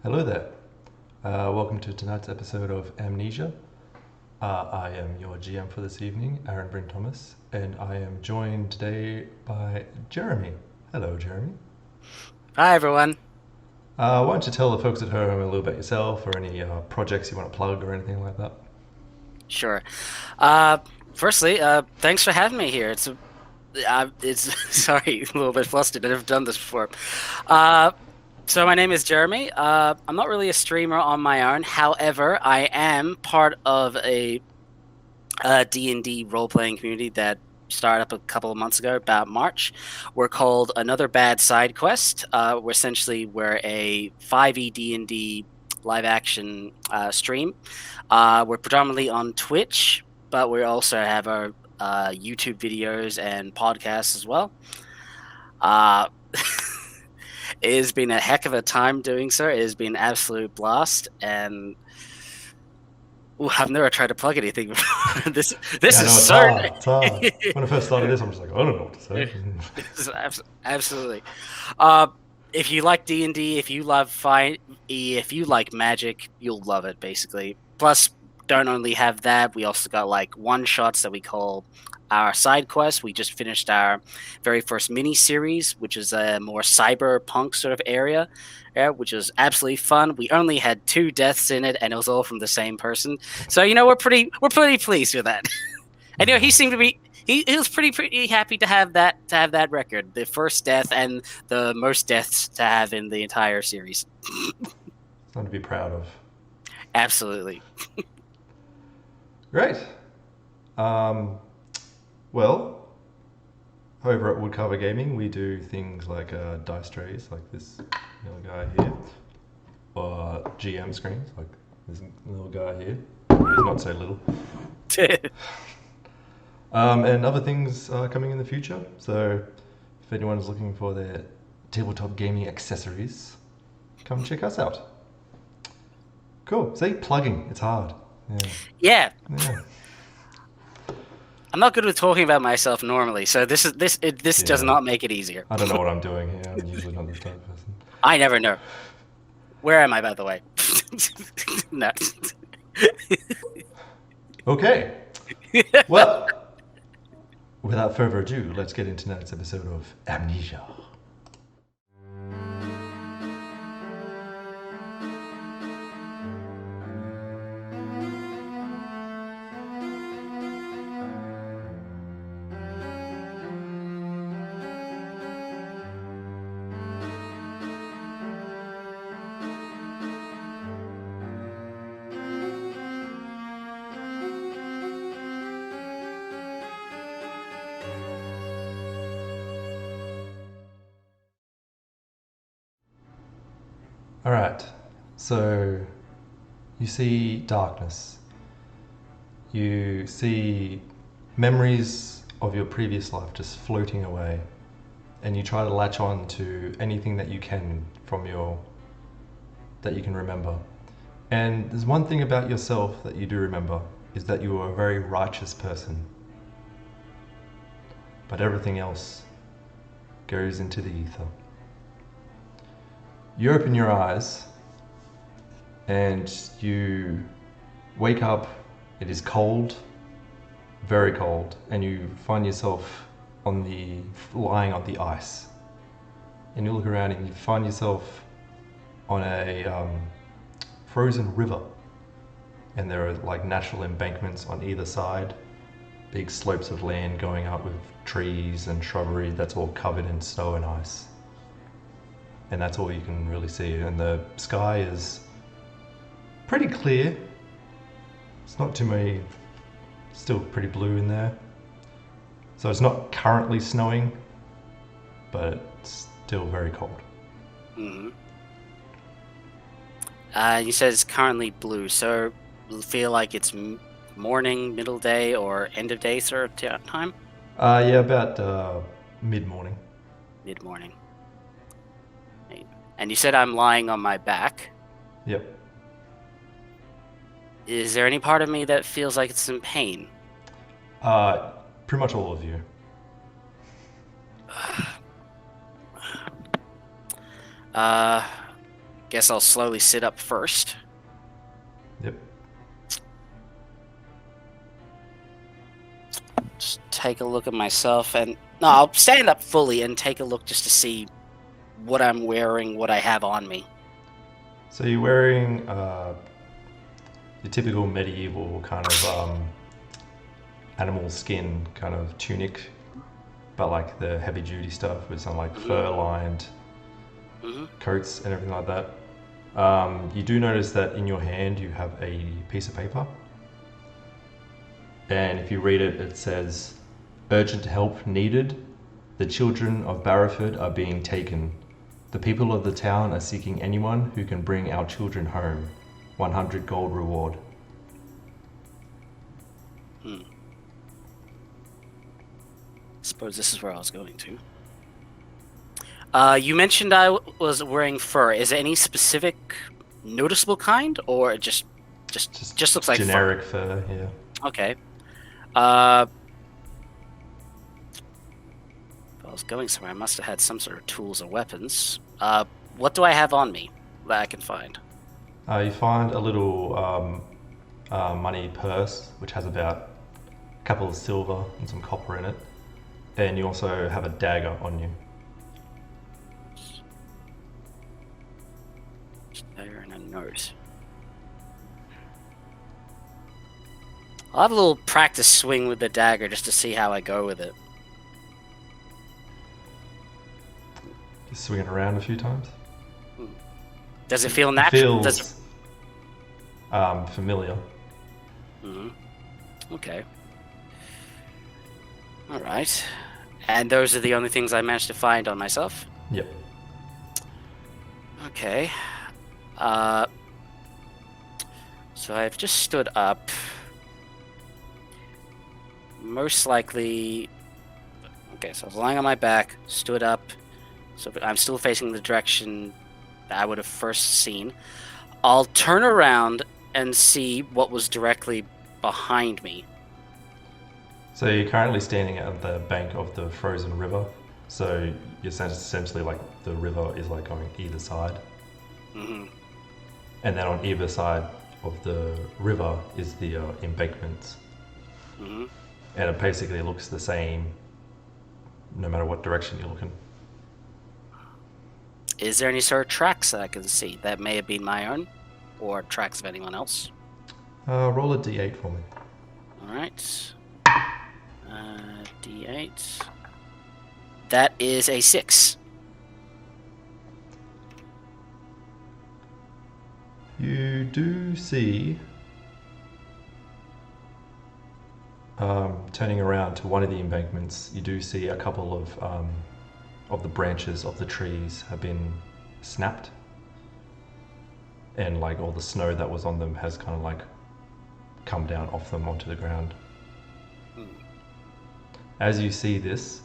Hello there. Welcome to tonight's episode of Amnesia. I am your GM for this evening, Aaron Bryn Thomas, and I am joined today by Jeremy. Hello, Jeremy. Hi, everyone. Why don't you tell the folks at home a little about yourself or any projects you want to plug or anything like that? Sure. Uh, Firstly, thanks for having me here. It's sorry, a little bit flustered. I've never done this before. Uh, so my name is Jeremy. I'm not really a streamer on my own. However, I am part of a D&D role-playing community that started up a couple of months ago, about March. We're called Another Bad Side Quest. We're a 5e D&D live action stream. We're predominantly on Twitch, but we also have our YouTube videos and podcasts as well. Uh, it has been a heck of a time doing so. It has been an absolute blast, and I've never tried to plug anything before. This Yeah, is no, it's so. hard. It's hard. When I first started this, I'm just like, I don't know what to say. Absolutely. Uh, if you like D&D, if you love fight, if you like magic, you'll love it. Basically, plus don't only have that, we also got like one shots that we call our side quest. We just finished our very first mini series, which is a more cyberpunk sort of area, which was absolutely fun. We only had 2 deaths in it, and it was all from the same person. So we're pretty pleased with that. And he seemed to be he was pretty happy to have that record, the first death and the most deaths to have in the entire series. Something to be proud of. Absolutely. Great. Um, well, over at Woodcarver Gaming, we do things like dice trays, like this little guy here, or GM screens, like this little guy here. He's not so little. And other things coming in the future. So, if anyone is looking for their tabletop gaming accessories, come check us out. Cool. See, plugging. It's hard. Yeah. Yeah, Yeah. I'm not good with talking about myself normally, so this does Yeah. not make it easier. I don't know what I'm doing here. I'm usually not this type of person. I never know. Where am I, by the way? No. Okay. Well, without further ado, let's get into tonight's episode of Amnesia. All right. So you see darkness. You see memories of your previous life just floating away, and you try to latch on to anything that you can from your that you can remember. And there's one thing about yourself that you do remember is that you are a very righteous person. But everything else goes into the ether. You open your eyes and you wake up. It is cold, very cold, and you find yourself lying on the ice. And you look around and you find yourself on a frozen river, and there are like natural embankments on either side, big slopes of land going up with trees and shrubbery that's all covered in snow and ice. And that's all you can really see. And the sky is pretty clear. It's not too many, still pretty blue in there. So it's not currently snowing, but it's still very cold. Hmm. You said it's currently blue, so you feel like it's morning, middle day, or end of day sort of time? Yeah, about mid-morning. Mid-morning. Right. And you said I'm lying on my back. Yep. Is there any part of me that feels like it's in pain? Pretty much all of you. Uh, guess I'll slowly sit up first. Yep. Just take a look at myself, and no, I'll stand up fully and take a look just to see what I'm wearing, what I have on me. So you're wearing your typical medieval kind of animal skin kind of tunic, but like the heavy duty stuff with some like fur lined coats and everything like that. You do notice that in your hand you have a piece of paper, and if you read it, it says, "Urgent help needed. The children of Barrowford are being taken. The people of the town are seeking anyone who can bring our children home. 100 gold reward." Suppose this is where I was going to. You mentioned I was wearing fur. Is it any specific noticeable kind, or just looks like generic fur? Yeah. Okay. If I was going somewhere, I must have had some sort of tools or weapons. What do I have on me that I can find? You find a little money purse which has about a couple of silver and some copper in it, and you also have a dagger on you. Dagger and a note. I'll have a little practice swing with the dagger just to see how I go with it. Just swing it around a few times. Does it feel natural? Feels familiar. Okay. All right. And those are the only things I managed to find on myself? Yep. Okay. So I've just stood up. Most likely... Okay, so I was lying on my back, stood up. So I'm still facing the direction that I would have first seen. I'll turn around and see what was directly behind me. So you're currently standing at the bank of the frozen river. So you're essentially like the river is like going either side. Mm-hmm. And then on either side of the river is the embankments. Mm-hmm. And it basically looks the same no matter what direction you're looking. Is there any sort of tracks that I can see that may have been my own, or tracks of anyone else? Roll a d8 for me. All right. D8. That is a 6. You do see, turning around to one of the embankments, you do see a couple of the branches of the trees have been snapped, and like all the snow that was on them has kind of like come down off them onto the ground. As you see this,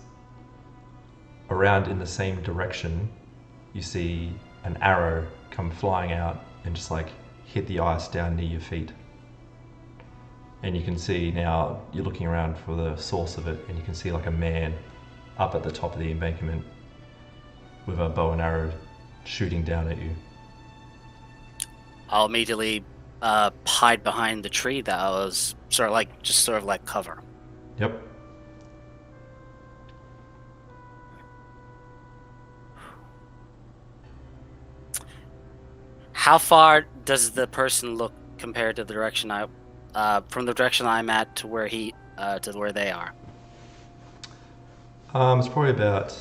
around in the same direction, you see an arrow come flying out and just like hit the ice down near your feet. And you can see now, you're looking around for the source of it, and you can see like a man up at the top of the embankment with a bow and arrow shooting down at you. I'll immediately hide behind the tree that I was sort of like cover. Yep. How far does the person look compared to the direction from the direction I'm at to where to where they are? It's probably about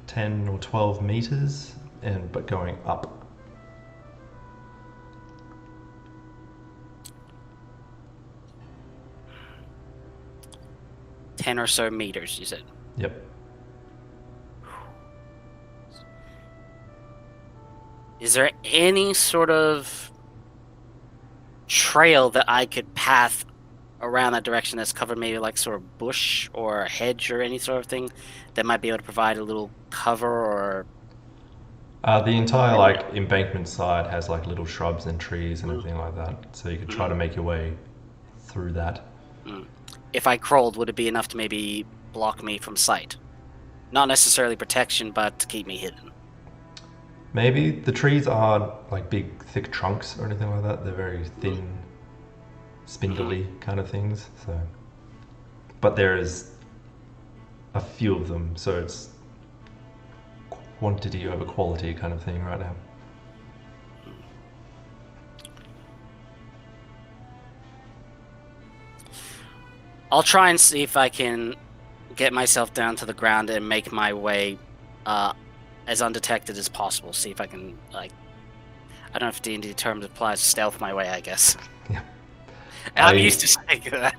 10 or 12 meters, but going up. 10 or so meters, you said? Yep. Is there any sort of trail that I could path around that direction that's covered, maybe like sort of bush or a hedge or any sort of thing that might be able to provide a little cover? Or The entire like embankment side has like little shrubs and trees and everything like that, so you could try to make your way through that. If I crawled, would it be enough to maybe block me from sight? Not necessarily protection, but to keep me hidden. Maybe the trees aren't like big, thick trunks or anything like that. They're very thin, spindly kind of things. So, but there is a few of them, so it's quantity over quality kind of thing right now. I'll try and see if I can get myself down to the ground and make my way as undetected as possible. See if I can, like, I don't know if D&D terms applies, stealth my way, I guess. Yeah. I'm used to saying that.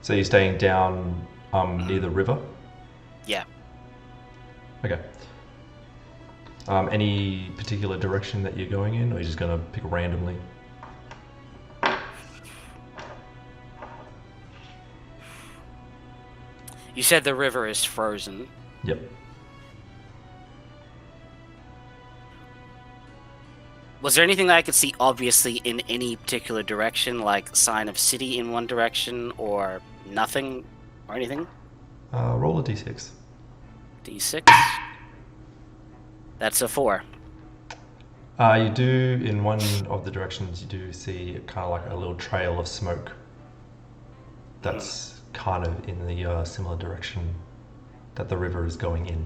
So you're staying down near the river? Yeah. Okay. Any particular direction that you're going in, or are you just going to pick randomly? You said the river is frozen. Yep. Was there anything that I could see obviously in any particular direction, like sign of city in one direction, or nothing, or anything? Roll a d6. D6. That's a 4. You do, in one of the directions, you do see kind of like a little trail of smoke. That's kind of in the similar direction that the river is going in.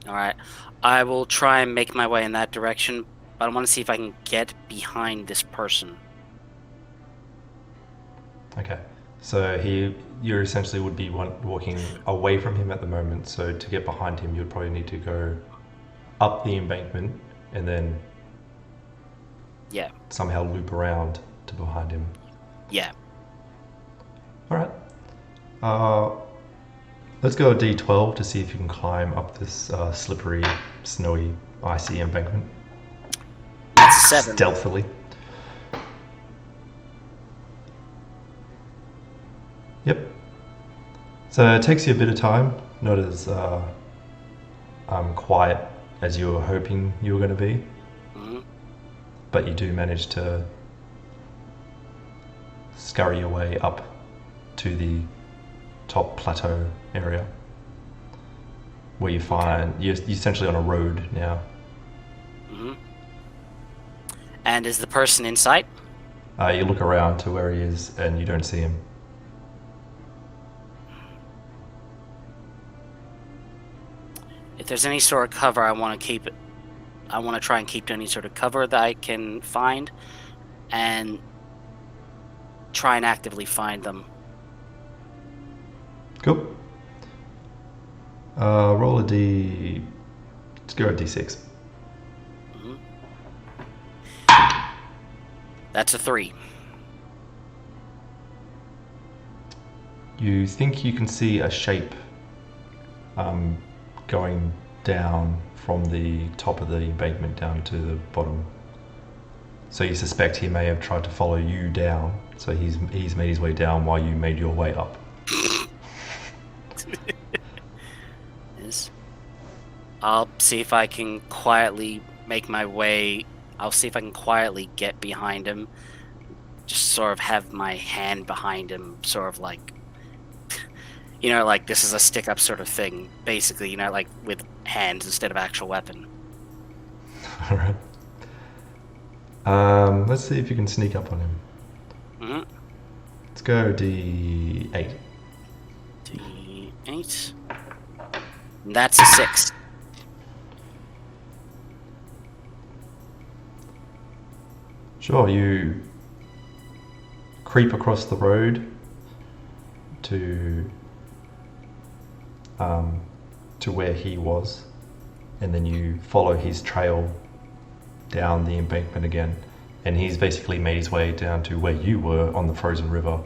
Alright. I will try and make my way in that direction, but I want to see if I can get behind this person. Okay. So you essentially would be walking away from him at the moment. So to get behind him, you'd probably need to go up the embankment and then somehow loop around to behind him. Yeah. All right. Let's go a d12 to see if you can climb up this slippery, snowy, icy embankment. That's 7. Stealthily. Yep. So it takes you a bit of time, not as quiet as you were hoping you were going to be. But you do manage to scurry your way up to the top plateau area, where you find you're essentially on a road now. And is the person in sight? You look around to where he is and you don't see him. If there's any sort of cover, I want to try and keep any sort of cover that I can find, and try and actively find them. Cool. Roll a d. Let's go a d6. That's a 3. You think you can see a shape going down from the top of the embankment down to the bottom. So you suspect he may have tried to follow you down. So he's made his way down while you made your way up. I'll see if I can quietly make my way. I'll see if I can quietly get behind him. Just sort of have my hand behind him, sort of like, like this is a stick-up sort of thing. Basically, like with hands instead of actual weapon. All right. Let's see if you can sneak up on him. Let's go d8. D8. That's a 6. Sure, you creep across the road to where he was, and then you follow his trail down the embankment again, and he's basically made his way down to where you were on the frozen river,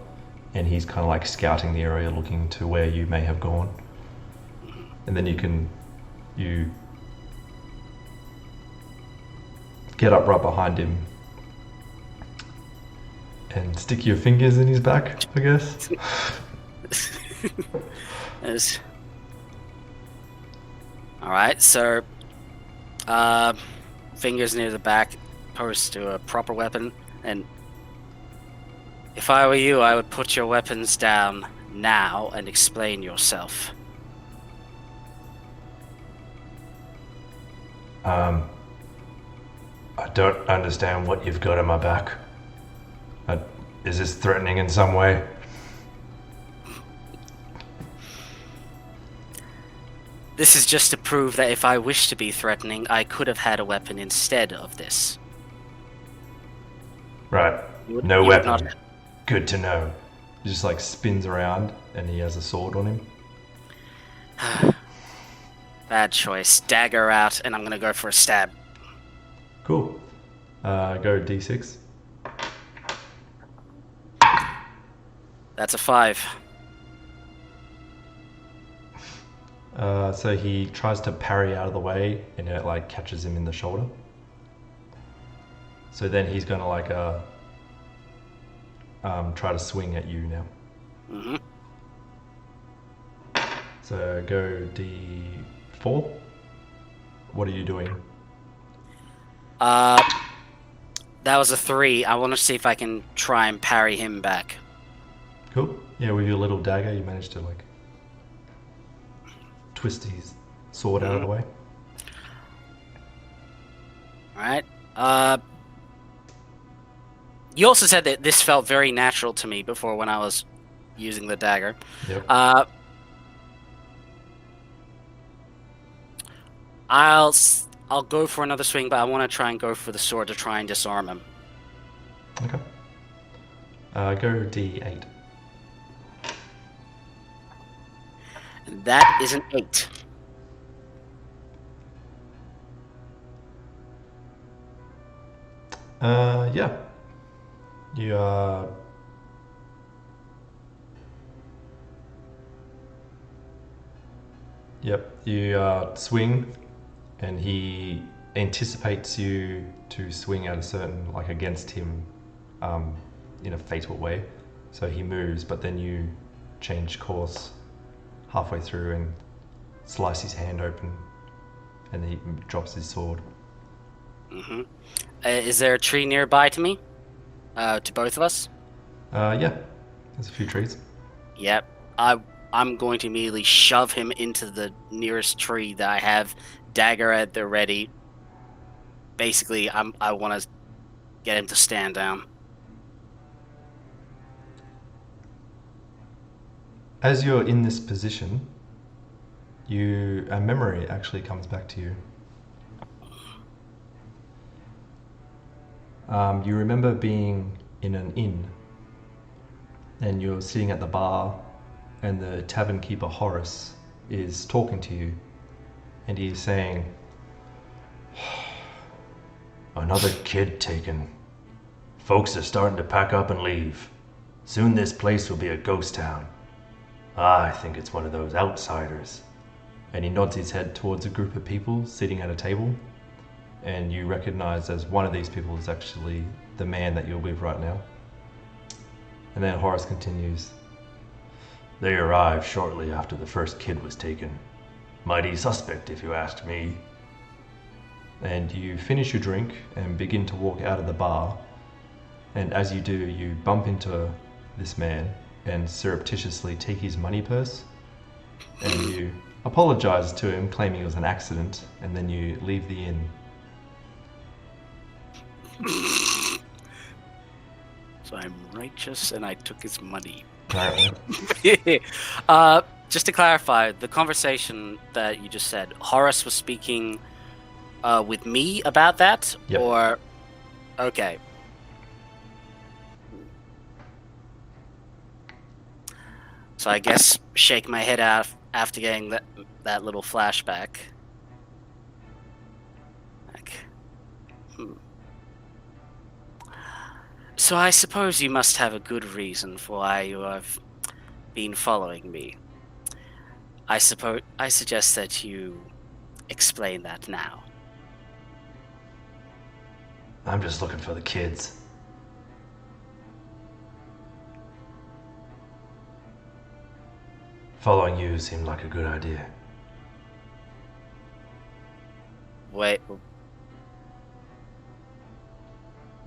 and he's kind of like scouting the area, looking to where you may have gone. And then you get up right behind him and stick your fingers in his back, I guess. Yes. Alright, so fingers near the back opposed to a proper weapon, and if I were you, I would put your weapons down now and explain yourself. I don't understand what you've got on my back. Is this threatening in some way? This is just to prove that if I wished to be threatening, I could have had a weapon instead of this. Right. You would, No you would weapon. not. Good to know. He just like spins around and he has a sword on him. Bad choice. Dagger out, and I'm gonna go for a stab. Cool. Go D6. That's a 5. So he tries to parry out of the way and it like catches him in the shoulder. So then he's gonna like try to swing at you now. Mm-hmm. So go D4. What are you doing? That was a 3. I want to see if I can try and parry him back. Cool. Yeah, with your little dagger, you managed to like twist his sword out of the way. All right. You also said that this felt very natural to me before when I was using the dagger. Yep. I'll go for another swing, but I want to try and go for the sword to try and disarm him. Okay. Go D8. That is an 8. Yeah. You Yep. You swing, and he anticipates you to swing at a certain like against him, in a fatal way. So he moves, but then you change course halfway through and slice his hand open, and he drops his sword. Mm-hmm. Is there a tree nearby to me? To both of us? Yeah. There's a few trees. Yep. I'm going to immediately shove him into the nearest tree that I have, dagger at the ready. Basically, I want to get him to stand down. As you're in this position, a memory actually comes back to you. You remember being in an inn, and you're sitting at the bar, and the tavern keeper Horace is talking to you, and he's saying, "Another kid taken. Folks are starting to pack up and leave. Soon this place will be a ghost town. I think it's one of those outsiders." And he nods his head towards a group of people sitting at a table, and you recognize as one of these people is actually the man that you're with right now. And then Horace continues, "They arrived shortly after the first kid was taken. Mighty suspect if you ask me." And you finish your drink and begin to walk out of the bar, and as you do, you bump into this man and surreptitiously take his money purse, and you apologize to him, claiming it was an accident, and then you leave the inn. So I'm righteous and I took his money. Apparently. Just to clarify, the conversation that you just said, Horace was speaking with me about that? Yep. Or... Okay. So I guess shake my head out after getting that little flashback. So I suppose you must have a good reason for why you have been following me. I suggest that you explain that now. I'm just looking for the kids. Following you seemed like a good idea. Wait.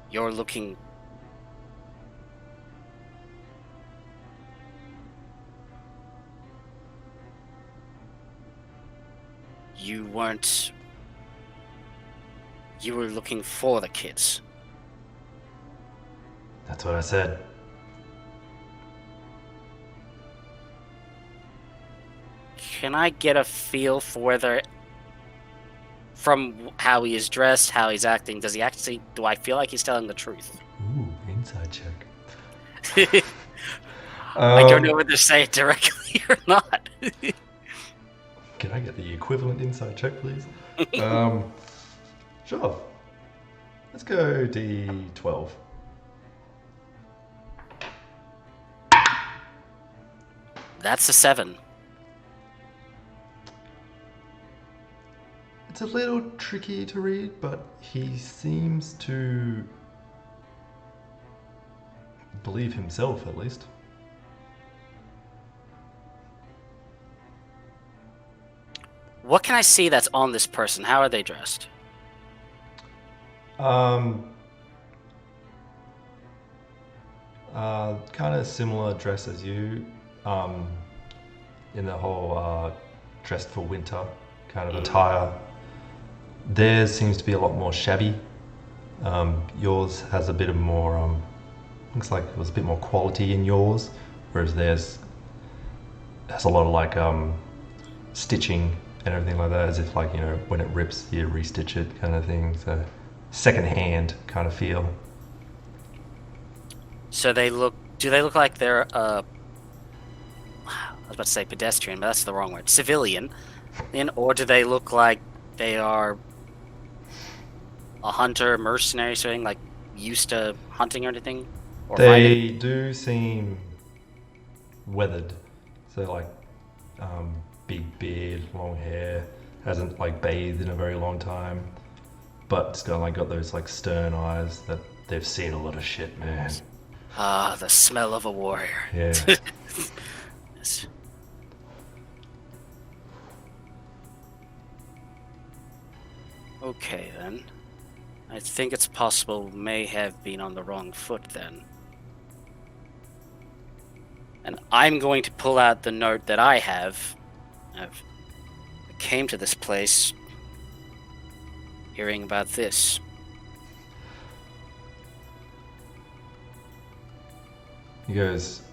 You're looking... You weren't you were looking for the kids. That's what I said. Can I get a feel for whether, from how he is dressed, how he's acting, do I feel like he's telling the truth? Ooh, inside check. I don't know whether to say it directly or not. Can I get the equivalent inside check, please? Sure. Let's go D12. That's a 7. It's a little tricky to read, but he seems to believe himself, at least. What can I see that's on this person? How are they dressed? Kind of similar dress as you, in the whole dressed for winter kind of attire. Theirs seems to be a lot more shabby. Yours has a bit of more, looks like it was a bit more quality in yours, whereas theirs has a lot of like stitching and everything like that, as if like, you know, when it rips you restitch it kind of thing. So second hand kind of feel. So do they look like they're I was about to say pedestrian, but that's the wrong word. Civilian. Or do they look like they are a hunter, mercenary, something like used to hunting or anything? Or they do seem weathered. So like big beard, long hair, hasn't like bathed in a very long time, but it's got those like stern eyes that they've seen a lot of shit, man. Ah, the smell of a warrior. Yeah. Yes. Okay, then. I think it's possible we may have been on the wrong foot then. And I'm going to pull out the note that I have. I came to this place hearing about this. He goes,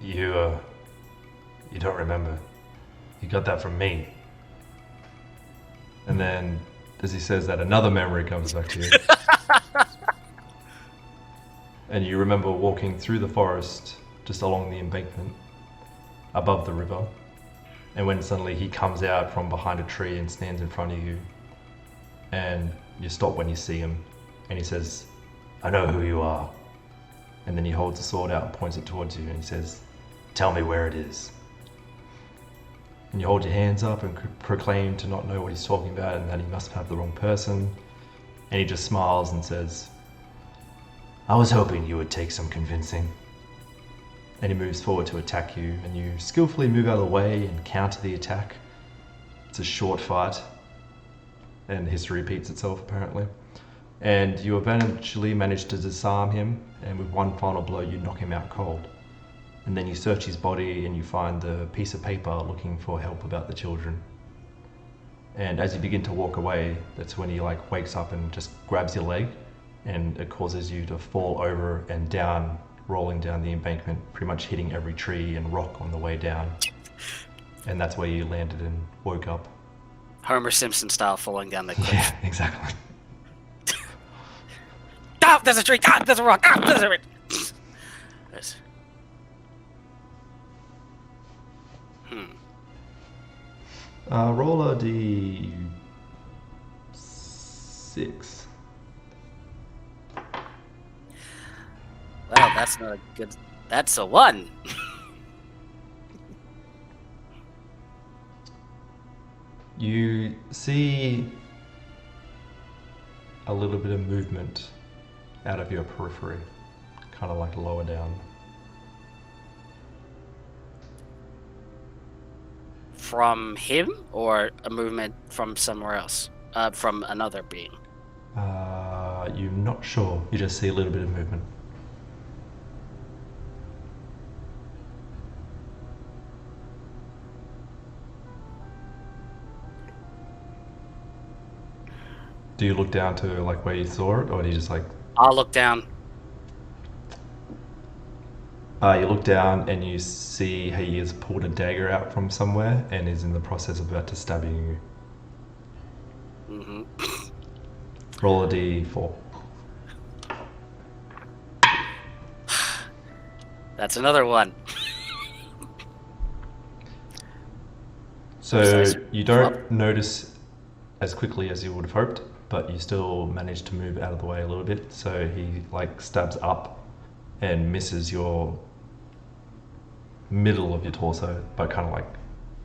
you don't remember. You got that from me. And then, as he says that, another memory comes back to you. And you remember walking through the forest, just along the embankment, above the river. And when suddenly he comes out from behind a tree and stands in front of you, and you stop when you see him, and he says, I know who you are. And then he holds the sword out and points it towards you, and he says, tell me where it is. And you hold your hands up and proclaim to not know what he's talking about and that he must have the wrong person. And he just smiles and says, I was hoping you would take some convincing. And he moves forward to attack you, and you skillfully move out of the way and counter the attack. It's a short fight, and history repeats itself apparently. And you eventually manage to disarm him, and with one final blow you knock him out cold. And then you search his body and you find the piece of paper looking for help about the children. And as you begin to walk away, that's when he like wakes up and just grabs your leg, and it causes you to fall over and down, rolling down the embankment, pretty much hitting every tree and rock on the way down. And that's where you landed and woke up. Homer Simpson style falling down the cliff. Yeah, exactly. Ah, there's a tree! Ah, there's a rock! Ah, there's a... Yes. Roll a D6. Well, that's not a good... That's a 1! You see a little bit of movement out of your periphery, kind of like lower down. From him, or a movement from somewhere else? From another being? You're not sure. You just see a little bit of movement. Do you look down to like where you saw it, or do you just like? I'll look down. You look down and you see he has pulled a dagger out from somewhere and is in the process of about to stabbing you. Hmm. Roll a d4. That's another one. So you don't notice as quickly as you would have hoped, but you still manage to move out of the way a little bit. So he like stabs up and misses your middle of your torso, but kind of like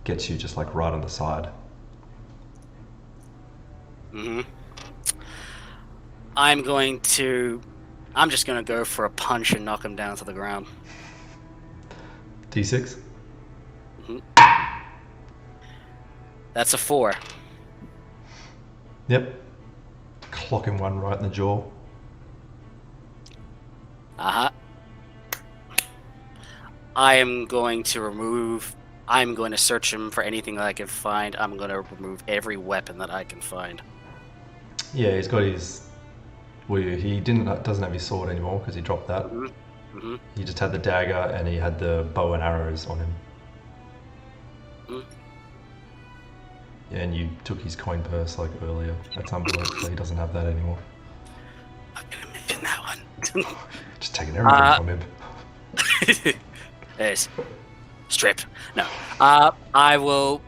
gets you just like right on the side. Hmm. I'm just going to go for a punch and knock him down to the ground. D6. Hmm. That's a 4. Yep. Clocking one right in the jaw. Uh-huh. I'm going to search him for anything that I can find. I'm going to remove every weapon that I can find. Yeah, he's got his. Well, he doesn't have his sword anymore because he dropped that. Mm-hmm. Mm-hmm. He just had the dagger and he had the bow and arrows on him. Mm-hmm. Yeah, and you took his coin purse like earlier at some point, so he doesn't have that anymore. I'm going to mention that one. Just taking everything from him. There's strip. No. I will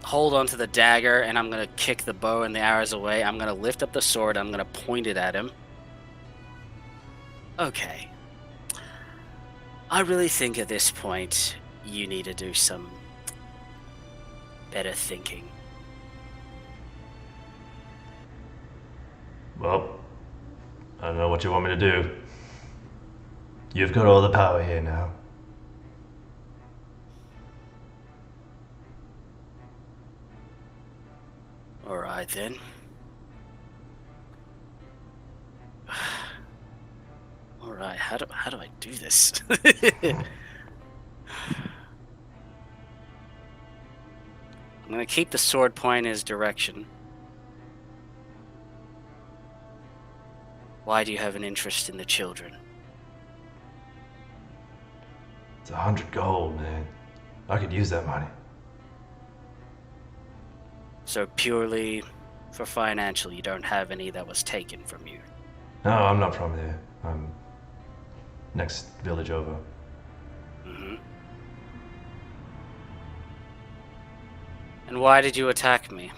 hold on to the dagger and I'm going to kick the bow and the arrows away. I'm going to lift up the sword. I'm going to point it at him. Okay. I really think at this point you need to do some better thinking. Well, I don't know what you want me to do. You've got all the power here now. All right then. All right, how do I do this? I'm going to keep the sword point in his direction. Why do you have an interest in the children? It's 100 gold, man. I could use that money. So purely for financial, you don't have any that was taken from you? No, I'm not from there. I'm next village over. Mm-hmm. And why did you attack me?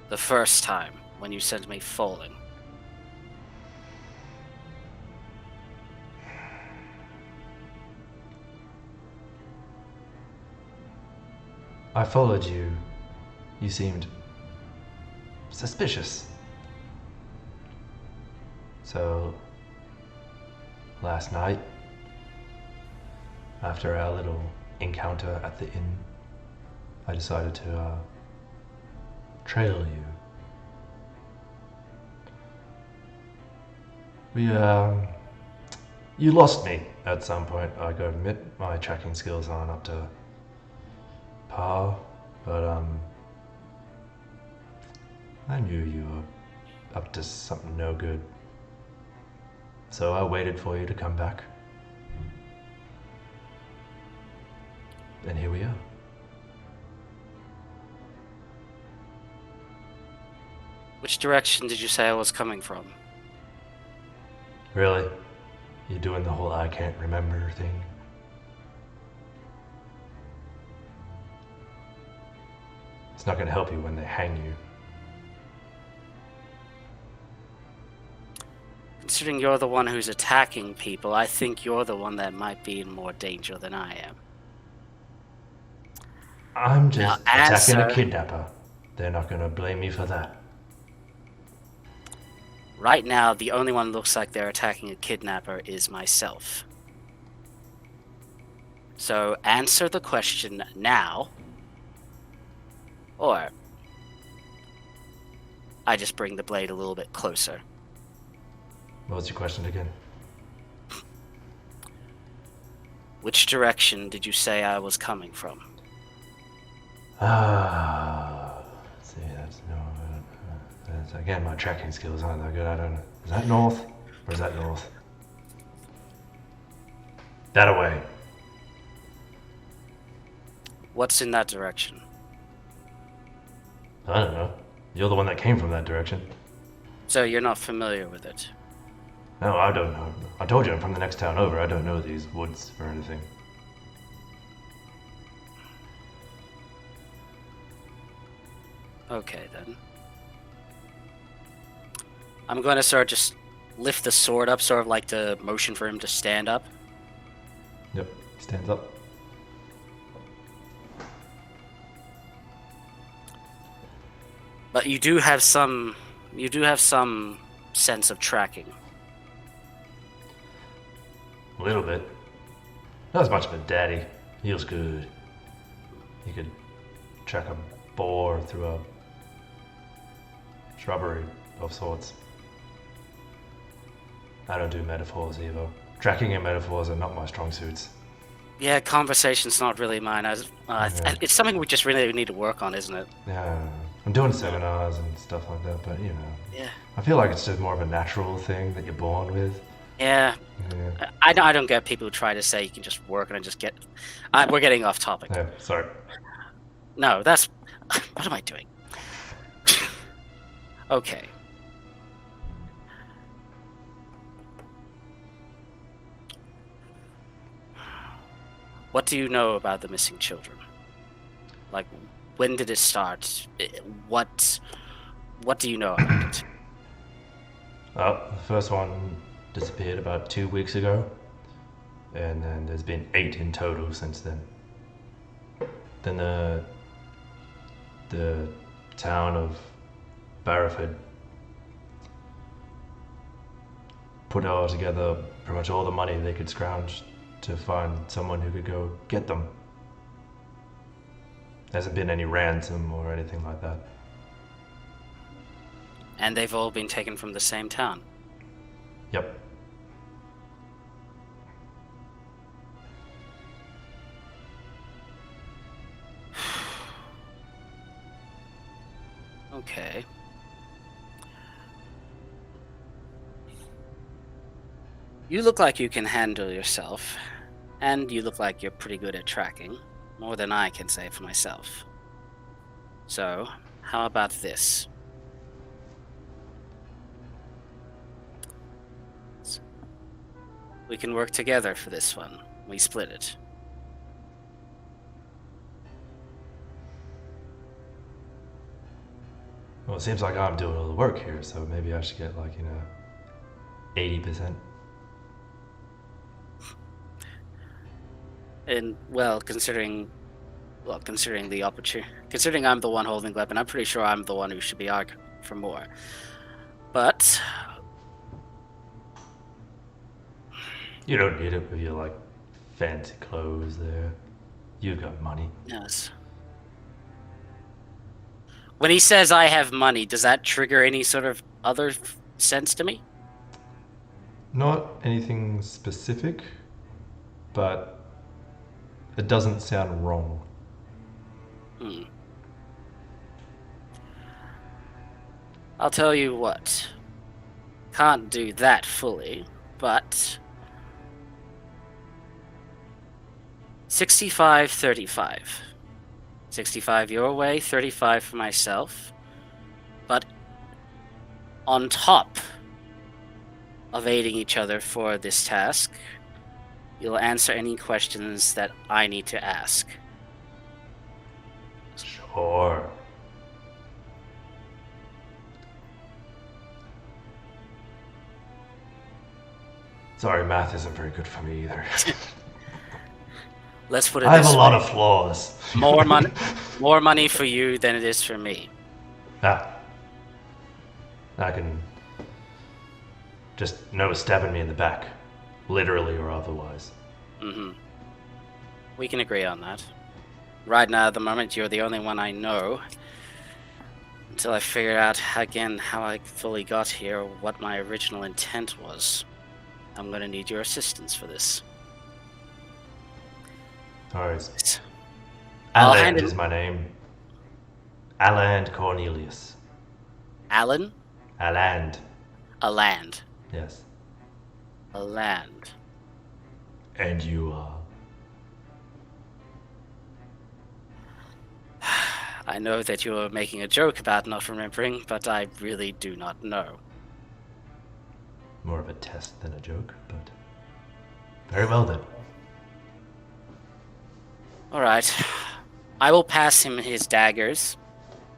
The first time, when you sent me falling. I followed you. You seemed suspicious. So, last night, after our little encounter at the inn, I decided to trail you. You lost me at some point. I gotta admit, my tracking skills aren't up to par, but I knew you were up to something no good. So I waited for you to come back. And here we are. Which direction did you say I was coming from? Really? You doing the whole I can't remember thing? It's not gonna help you when they hang you. Considering you're the one who's attacking people, I think you're the one that might be in more danger than I am. I'm just Now, attacking a answer. kidnapper. They're not gonna blame me for that. Right now, the only one that looks like they're attacking a kidnapper is myself. So answer the question now, or I just bring the blade a little bit closer. What was your question again? Which direction did you say I was coming from? Let's see, that's north. Again, my tracking skills aren't that good. I don't know. Is that north? Or is that north? That away. What's in that direction? I don't know. You're the one that came from that direction. So you're not familiar with it? No, I don't know. I told you I'm from the next town over. I don't know these woods or anything. Okay, then. I'm going to sort of just lift the sword up, sort of like to motion for him to stand up. Yep, stands up. But you do have some sense of tracking. A little bit. Not as much of a daddy. Feels good. You could track a boar through a shrubbery of sorts. I don't do metaphors either. Tracking and metaphors are not my strong suits. Yeah, conversation's not really mine. It's something we just really need to work on, isn't it? Yeah, I'm doing seminars and stuff like that, but Yeah. I feel like it's just more of a natural thing that you're born with. Yeah. Yeah. I don't get people who try to say you can just work and just get. We're getting off topic. Yeah, sorry. No, that's. What am I doing? Okay. What do you know about the missing children? Like, when did it start? What do you know about it? Well, the first one disappeared about 2 weeks ago, and then there's been 8 in total since then. Then the town of Barrowford put all together pretty much all the money they could scrounge to find someone who could go get them. There hasn't been any ransom or anything like that. And they've all been taken from the same town. Yep. Okay. You look like you can handle yourself, and you look like you're pretty good at tracking, more than I can say for myself. So, how about this? We can work together for this one. We split it. Well, it seems like I'm doing all the work here, so maybe I should get 80%. And considering the opportunity, considering I'm the one holding the weapon, I'm pretty sure I'm the one who should be arguing for more. But You don't need it with your fancy clothes there. You've got money. yes. When he says I have money, does that trigger any sort of other sense to me? Not anything specific, but it doesn't sound wrong. I'll tell you what. Can't do that fully, but 65-35. 65 your way, 35 for myself. But on top of aiding each other for this task, you'll answer any questions that I need to ask. Sure. Sorry, math isn't very good for me either. Let's put it I this have a way. lot of flaws. More money for you than it is for me. I can just stabbing me in the back, literally or otherwise. We can agree on that. Right now, at the moment, you're the only one I know. Until I figure out again how I fully got here, or what my original intent was. I'm gonna need your assistance for this. Alright. I'll Alan hand it- is my name. Aland Cornelius. Alan? Aland. A land. Yes. A land. And you are. I know that you are making a joke about not remembering, but I really do not know. More of a test than a joke, but. Very well then. Alright. I will pass him his daggers.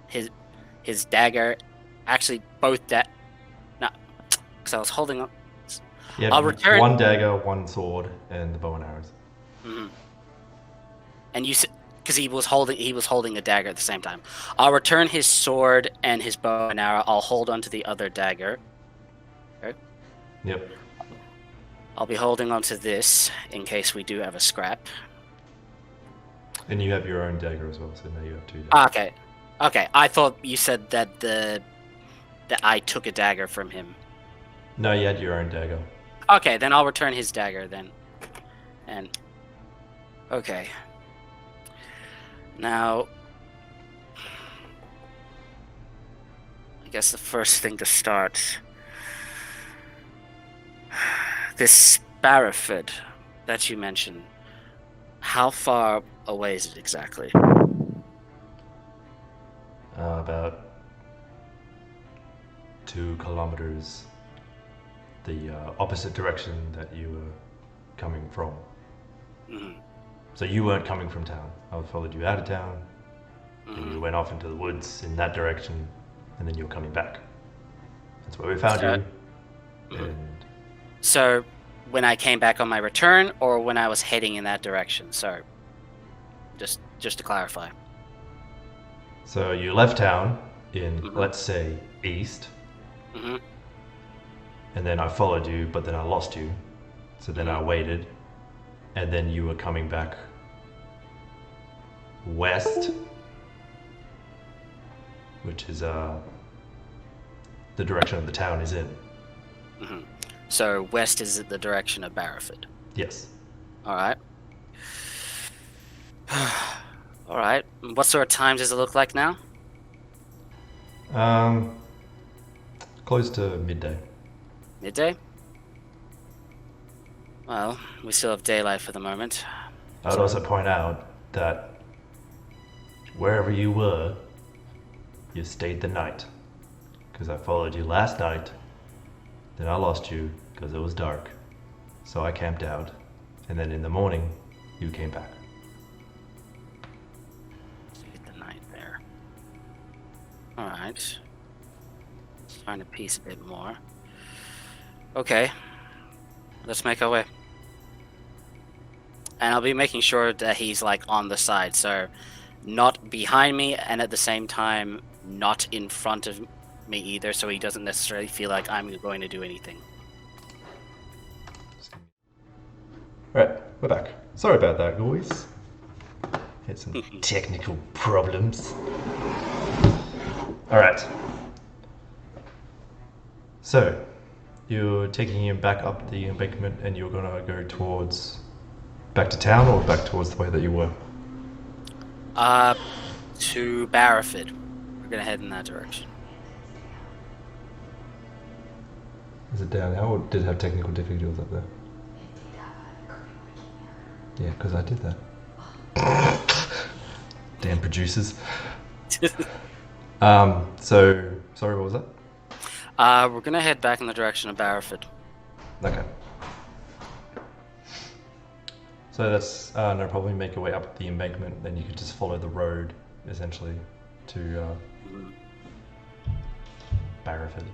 His dagger. Actually, both no, because I was holding up. Yeah, I'll return. one dagger, one sword, and the bow and arrows. Mm-hmm. And you said because he was holding a dagger at the same time. I'll return his sword and his bow and arrow. I'll hold onto the other dagger. Okay. Yep. I'll be holding onto this in case we do have a scrap. And you have your own dagger as well, so now you have two daggers. Okay. Okay. I thought you said that that I took a dagger from him. No, you had your own dagger. Okay, then I'll return his dagger then. And okay. Now I guess the first thing to start. This Barrowford that you mentioned. How far away is it exactly? About 2 kilometers the opposite direction that you were coming from. Mm-hmm. So you weren't coming from town. I followed you out of town, Mm-hmm. and you went off into the woods in that direction, and then you were coming back. That's where we found you. Mm-hmm. And So when I came back on my return, or when I was heading in that direction? So just to clarify. so you left town in, Mm-hmm. let's say, east, Mm-hmm. and then I followed you, but then I lost you. So then I waited, and then you were coming back west, which is the direction of the town is in. Mm-hmm. So west is the direction of Barrowford. Yes. All right. All right. What sort of time does it look like now? Close to midday. Midday? Well, we still have daylight for the moment. I would also point out that wherever you were, you stayed the night. Because I followed you last night, then I lost you because it was dark. So I camped out, and then in the morning, you came back. Stayed the night there. All right. Trying to piece a bit more. Okay. Let's make our way. And I'll be making sure that he's like on the side, so not behind me, and at the same time not in front of me either, so he doesn't necessarily feel like I'm going to do anything. Right, we're back. Sorry about that, guys. Had some technical problems. Alright. So, you're taking him back up the embankment and you're gonna go towards back to town or back towards the way that you were? To Barrowford. We're gonna head in that direction. Is it down now or did it have technical difficulties up there? Yeah, because I did that. Damn producers. So, sorry, what was that? We're gonna head back in the direction of Barrowford. Okay. So that's no problem. Make your way up the embankment, then you can just follow the road, essentially, to Barrowford.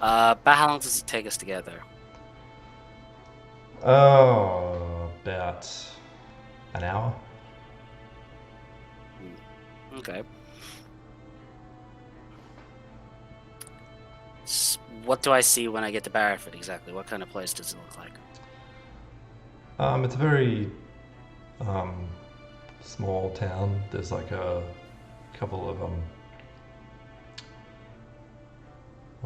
About how long does it take us to get there? Oh, about an hour. Okay. What do I see when I get to Barrowford exactly? What kind of place does it look like? It's a very small town. There's like a couple of I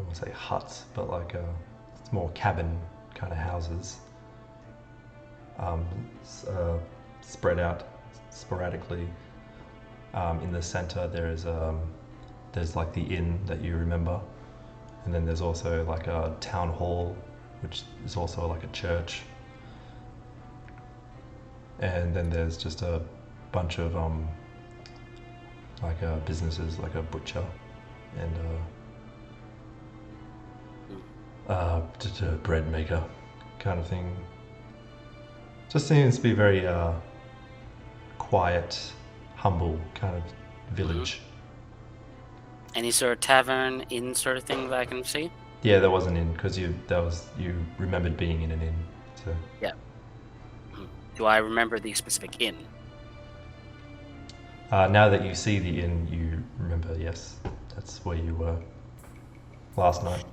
won't say huts, but like small cabin kind of houses, spread out sporadically In the center, there's like the inn that you remember, and then there's also like a town hall, which is also like a church, and then there's just a bunch of businesses, like a butcher and just a bread maker kind of thing. Just seems to be very quiet, humble kind of village. Any sort of tavern, inn sort of thing that I can see? Yeah, there was an inn because you remembered being in an inn. So Yeah. Do I remember the specific inn? now that you see the inn, you remember. Yes, that's where you were last night.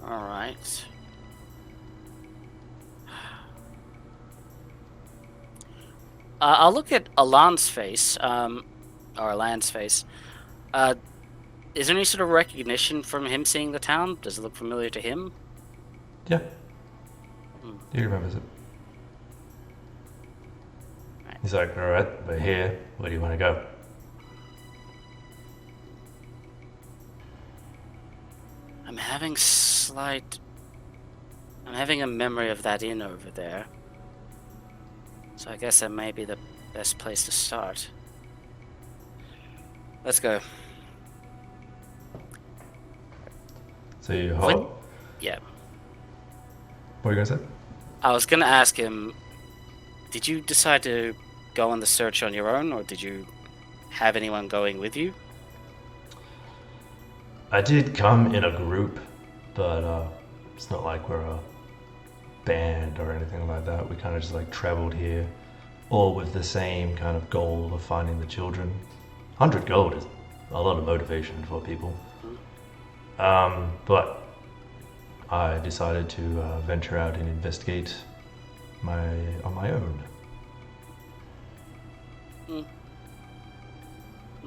All right. I'll look at Alan's face, or Alan's face. Is there any sort of recognition from him seeing the town? Does it look familiar to him? Yeah, he remembers it. Right. He's like, all right, we're here. Where do you want to go? I'm having a memory of that inn over there. So I guess that may be the best place to start. Let's go. So you When- Yeah. What are you gonna say? I was gonna ask him, did you decide to go on the search on your own, or did you have anyone going with you? I did come in a group, but it's not like we're a band or anything like that. We kind of just like traveled here, all with the same kind of goal of finding the children. 100 gold is a lot of motivation for people. But I decided to venture out and investigate on my own.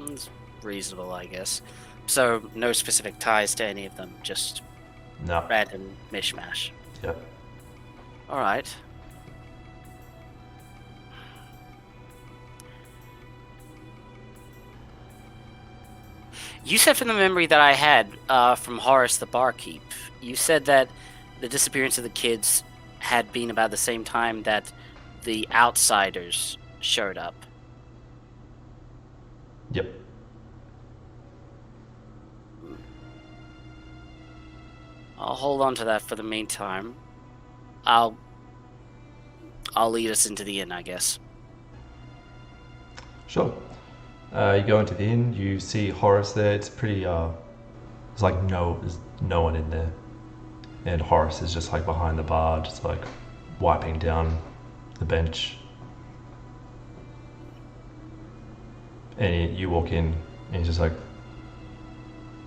It's reasonable, I guess. So no specific ties to any of them, just No. random mishmash. Yep. All right. You said from the memory that I had from Horace the barkeep, you said that the disappearance of the kids had been about the same time that the outsiders showed up. Yep. I'll hold on to that for the meantime. I'll lead us into the inn, I guess. Sure. You go into the inn. You see Horace there. It's pretty. There's no one in there, and Horace is just like behind the bar, just like wiping down the bench. And you walk in, and he's just like,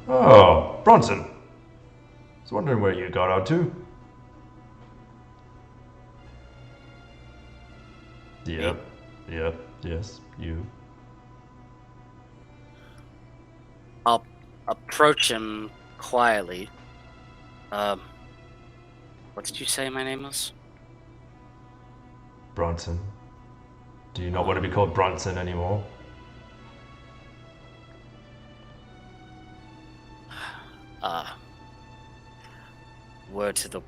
"Oh, Bronson. I was wondering where you got out to." Yep. Yep. Yes. You. I'll approach him quietly. What did you say my name was? Bronson. Do you not want to be called Bronson anymore? Word to the...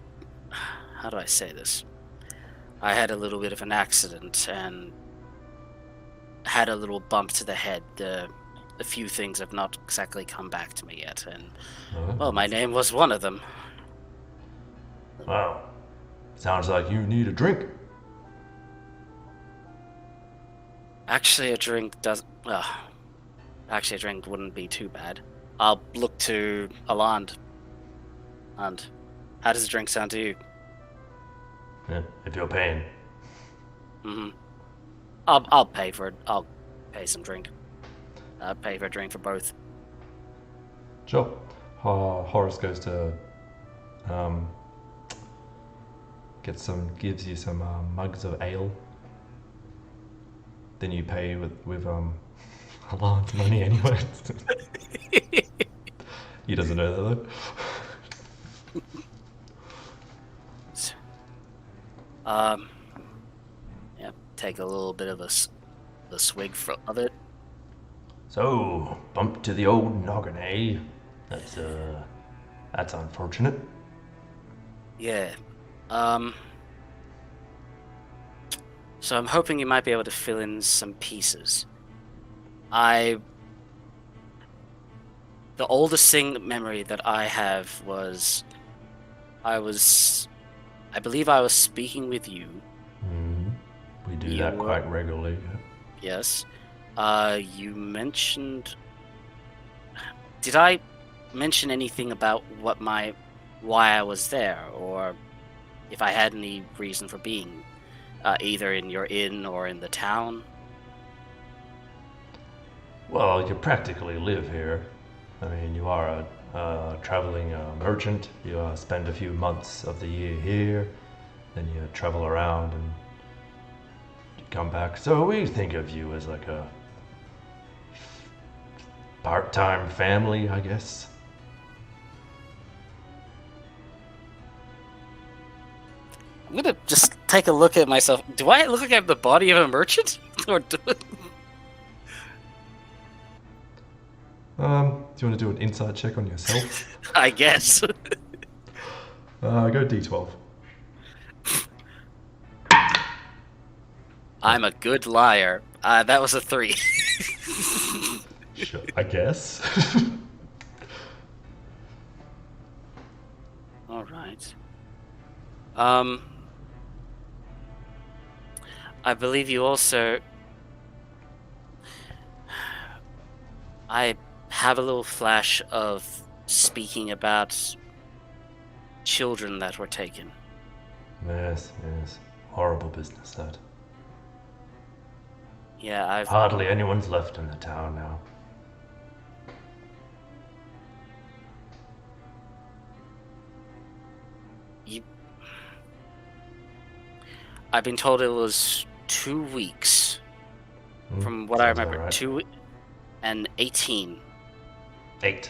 How do I say this? I had a little bit of an accident and had a little bump to the head. A few things have not exactly come back to me yet, and, well, my name was one of them. Wow. Sounds like you need a drink. Actually, a drink wouldn't be too bad. I'll look to Aland. And how does a drink sound to you? Yeah, if you're paying. I'll pay for it. I'll pay some drink. I'll pay for a drink for both. Sure. Horace goes to gives you some mugs of ale. Then you pay with a lot of money anyway. He doesn't know that though. Yeah. take a little bit of a swig of it. So, bump to the old noggin, eh? That's unfortunate. Yeah. Um. So I'm hoping you might be able to fill in some pieces. The oldest memory that I have was I believe I was speaking with you. We do You that were, quite regularly. yes. You mentioned. Did I mention anything about why I was there, or if I had any reason for being, either in your inn or in the town? Well, you practically live here. I mean, you are a traveling merchant. You spend a few months of the year here, then you travel around and you come back. So we think of you as like a part-time family, I guess. I'm gonna just take a look at myself. Do I look like I have the body of a merchant, or Do you want to do an insight check on yourself? I guess. Go D12. I'm a good liar. That was a 3. Sure, I guess. All right. I believe you also. I have a little flash of speaking about children that were taken. Yes, yes. Horrible business, that. Yeah, Hardly anyone's left in the town now. I've been told it was 2 weeks. From what I Sounds remember, about right. 2 and 18. 8.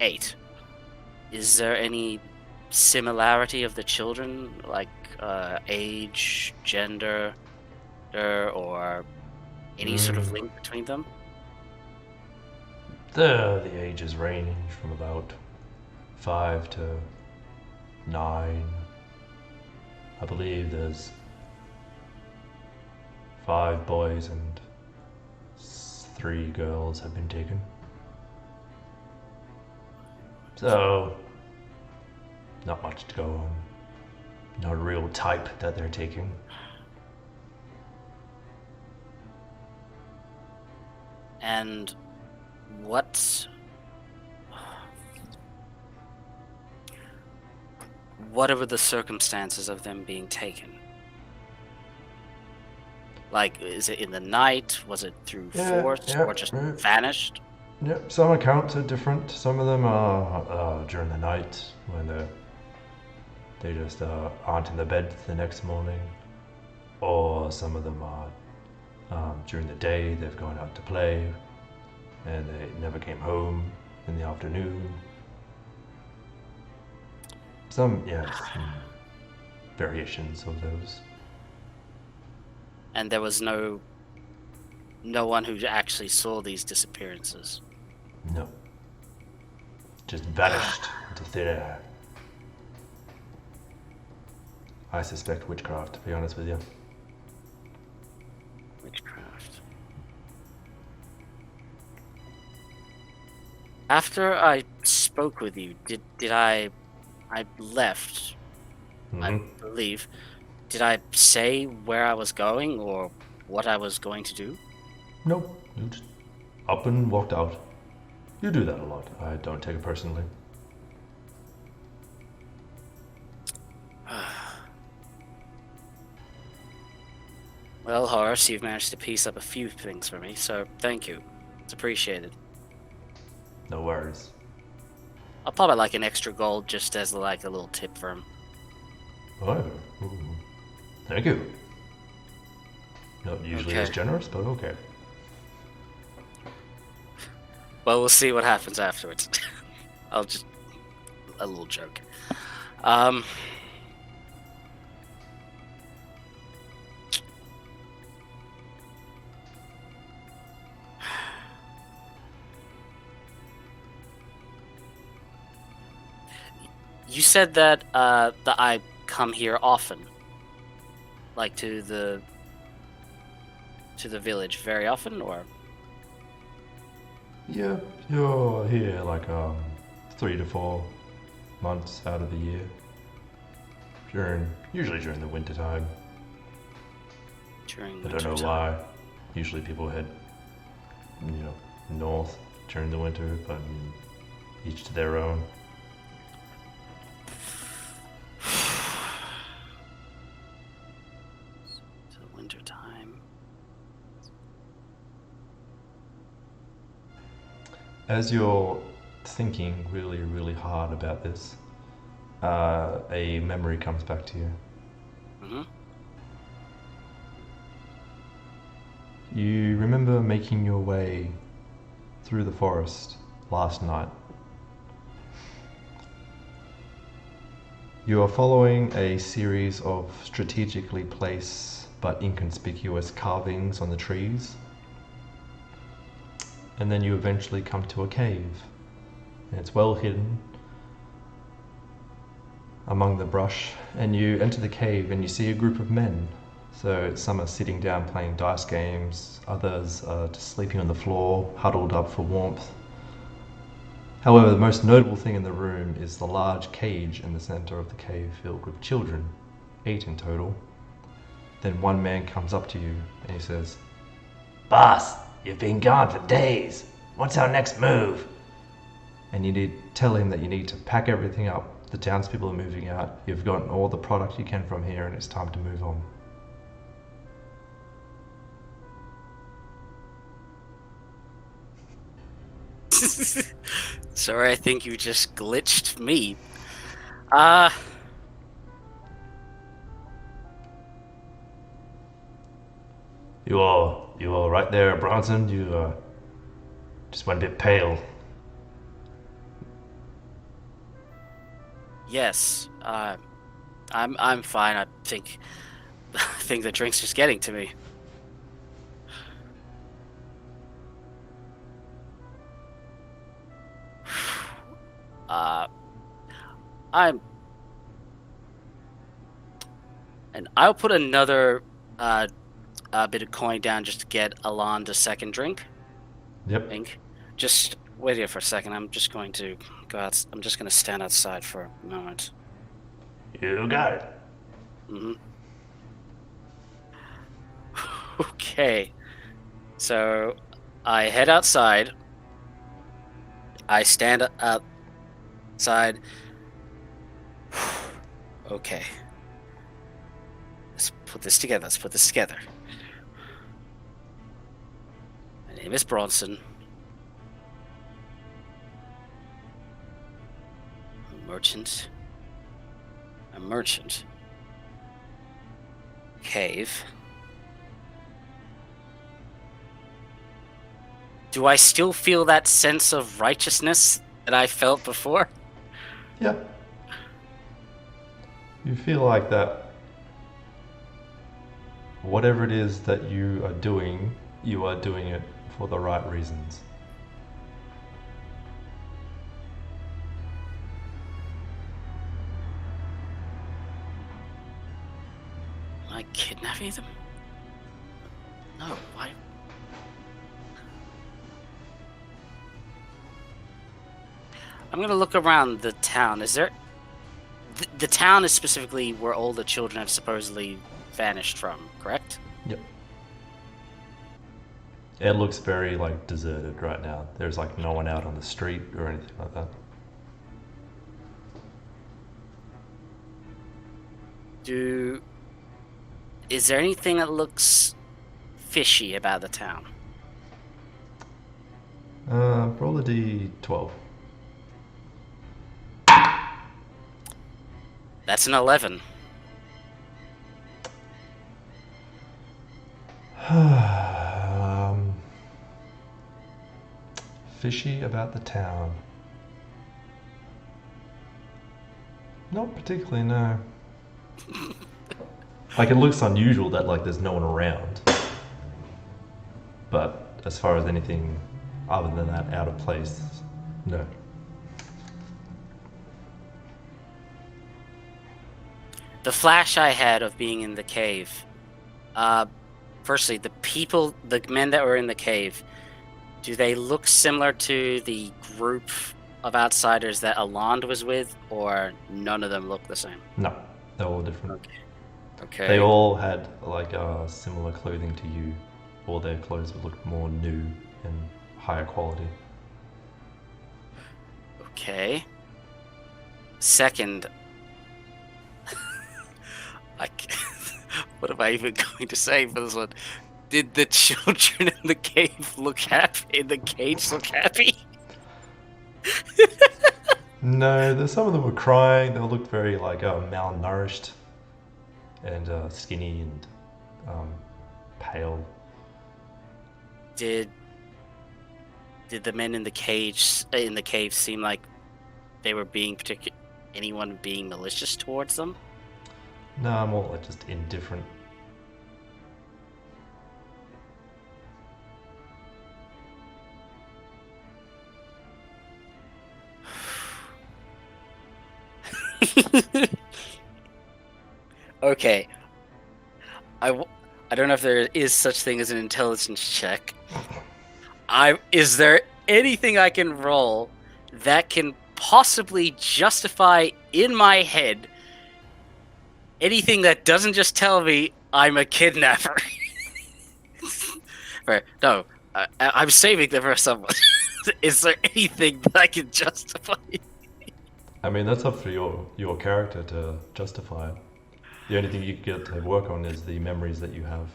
8. Is there any similarity of the children, like age, gender, or any sort of link between them? The ages range from about 5 to 9. I believe there's 5 boys and 3 girls have been taken. So, not much to go on. No real type that they're taking. And what are the circumstances of them being taken? Like, is it in the night? Was it through force, or just vanished? Yep, some accounts are different. Some of them are during the night when they just aren't in the bed the next morning, or some of them are during the day. They've gone out to play, and they never came home in the afternoon. Some variations of those. And there was no one who actually saw these disappearances. No. Just vanished into thin air. I suspect witchcraft, to be honest with you. Witchcraft. After I spoke with you, did I left, I believe. Did I say where I was going or what I was going to do? Nope. You just up and walked out. You do that a lot. I don't take it personally. Well, Horace, you've managed to piece up a few things for me, so thank you. It's appreciated. No worries. I'll probably like an extra gold just as like a little tip for him. Oh, thank you. Not usually as generous, but okay. Well, we'll see what happens afterwards. I'll just... a little joke. said that that I come here often, like to the village very often, or Yeah, you're here like 3 to 4 months out of the year. Usually during the winter time. during I winter don't know time? why. Usually people head, north during the winter, but each to their own. So winter time. As you're thinking really, really hard about this, a memory comes back to you. Mm-hmm. You remember making your way through the forest last night. You are following a series of strategically placed but inconspicuous carvings on the trees, and then you eventually come to a cave. And it's well hidden among the brush, and you enter the cave and you see a group of men. So some are sitting down playing dice games, others are just sleeping on the floor, huddled up for warmth. However, the most notable thing in the room is the large cage in the center of the cave filled with children, 8 in total. Then one man comes up to you and he says, Boss, you've been gone for days. What's our next move? and you need tell him that you need to pack everything up. The townspeople are moving out. You've gotten all the product you can from here and it's time to move on. Sorry, I think you just glitched me. Uh, You all right there, Bronson? You just went a bit pale. yes. I'm fine. I think the drink's just getting to me. Uh, I'm, and I'll put another bit of coin down just to get Alon a second drink. Yep. Think. Just wait here for a second. I'm just going to go out. I'm just going to stand outside for a moment. You got it. Mm-hmm. Okay. So I head outside. I stand outside. Okay. Let's put this together. My name is Bronson. A merchant. Cave. Do I still feel that sense of righteousness that I felt before? Yeah. You feel like that whatever it is that you are doing it for the right reasons. Am I kidnapping them? No, why? I'm gonna look around the town. Is there... The town is specifically where all the children have supposedly vanished from, correct? Yep. It looks very deserted right now. There's no one out on the street or anything like that. Is there anything that looks fishy about the town? Roll a d12. That's an 11. Fishy about the town. Not particularly, no. It looks unusual that there's no one around. But as far as anything other than that out of place, no. the flash I had of being in the cave. Firstly, the men that were in the cave, do they look similar to the group of outsiders that Alond was with, or none of them look the same? No, they're all different. Okay. They all had like similar clothing to you. All their clothes looked more new and higher quality. Okay. Second, what am I even going to say for this one? Did the children in the cave look happy? In the cage look happy? No, some of them were crying. They all looked very like malnourished and skinny and pale. Did the men in the cave seem like they were being anyone being malicious towards them? No, more like just indifferent. Okay. I don't know if there is such thing as an intelligence check. Is there anything I can roll that can possibly justify in my head anything that doesn't just tell me I'm a kidnapper? Right, no, I'm saving them for someone. Is there anything that I can justify? I mean, that's up to your character to justify it. The only thing you get to work on is the memories that you have.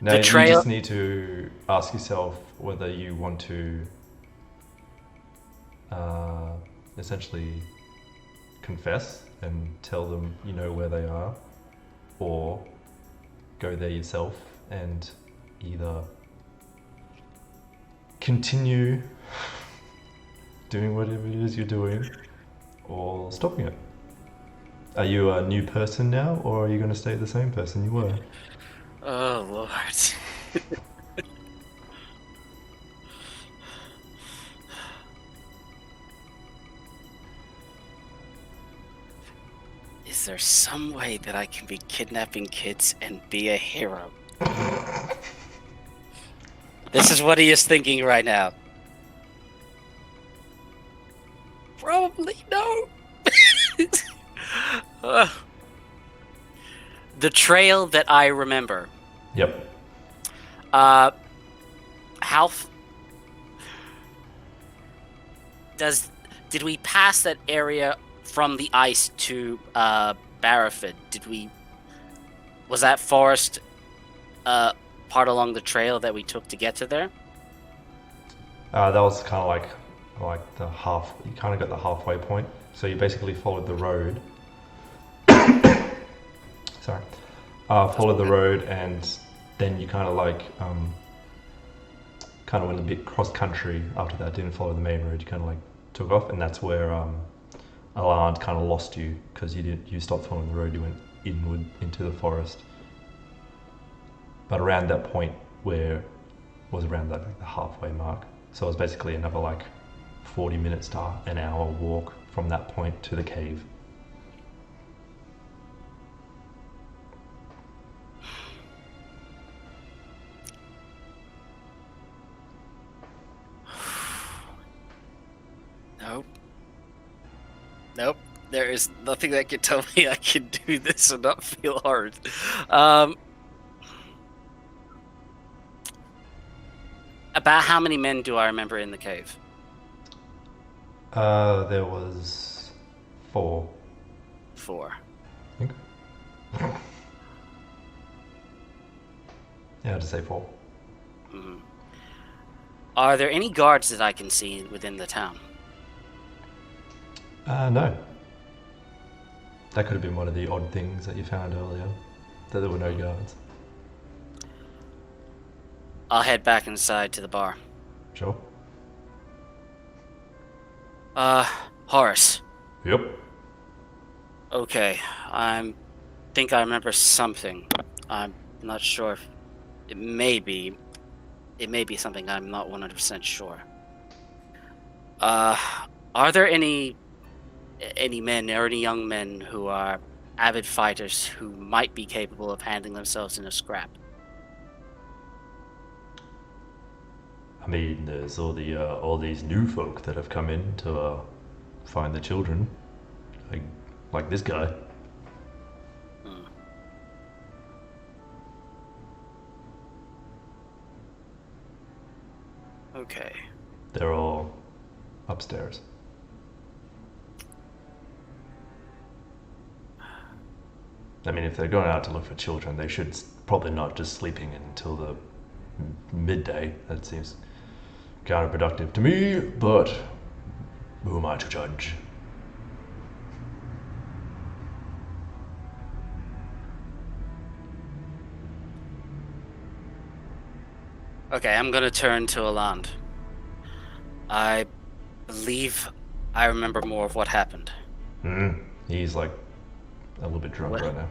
Now, you just need to ask yourself whether you want to essentially confess and tell them you know where they are, or go there yourself and either continue doing whatever it is you're doing or stopping it. Are you a new person now, or are you going to stay the same person you were? Oh, Lord. Is there some way that I can be kidnapping kids and be a hero? This is what he is thinking right now. Probably no. The trail that I remember. Yep. Did we pass that area from the ice to Barrowford? Was that forest part along the trail that we took to get to there? That was kind of like the half. You kind of got the halfway point. So you basically followed the road. Sorry. Followed the road, and then you kind of kind of went a bit cross country after that. Didn't follow the main road. You kind of took off, and that's where Alard kind of lost you, because you stopped following the road. You went inward into the forest. But around that point, where was around the halfway mark. So it was basically another 40 minutes to an hour walk from that point to the cave. Nope. There is nothing that can tell me I can do this and not feel hard. About how many men do I remember in the cave? There was 4. 4. I think. Yeah, I'd say 4. Mm-hmm. Are there any guards that I can see within the town? No. That could have been one of the odd things that you found earlier, that there were no guards. I'll head back inside to the bar. Sure. Horace. Yep. Okay, I think I remember something. I'm not sure. It may be something I'm not 100% sure. Are there any men or any young men who are avid fighters who might be capable of handling themselves in a scrap? I mean, there's all these new folk that have come in to find the children, like this guy. Hmm. Okay. They're all upstairs. I mean, if they're going out to look for children, they should probably not just sleeping until the midday. That seems counterproductive to me, but who am I to judge? Okay, I'm gonna turn to Aland. I believe I remember more of what happened. He's like a little bit drunk What? right now.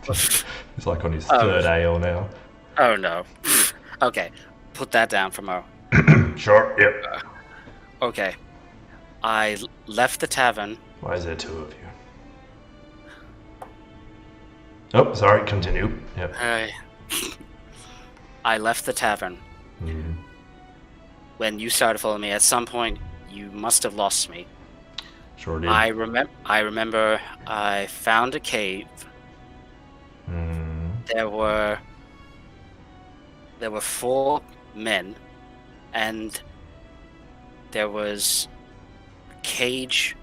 He's like on his Oh. third ale now. Oh no. Okay, put that down for more. Sure, yep. Okay. I left the tavern. Why is there two of you? Oh, sorry, continue. Yep. I left the tavern. Mhm. When you started following me, at some point you must have lost me. Sure did. I remember I found a cave. Mhm. There were 4 men, and there was a cage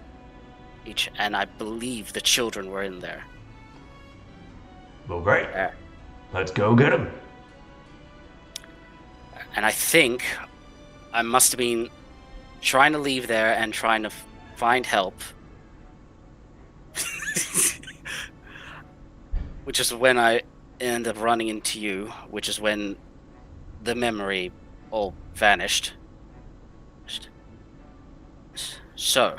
each, and I believe the children were in there. Well, great. Yeah. Let's go get him. And I think I must have been trying to leave there and trying to find help. Which is when I end up running into you, which is when the memory all vanished. So,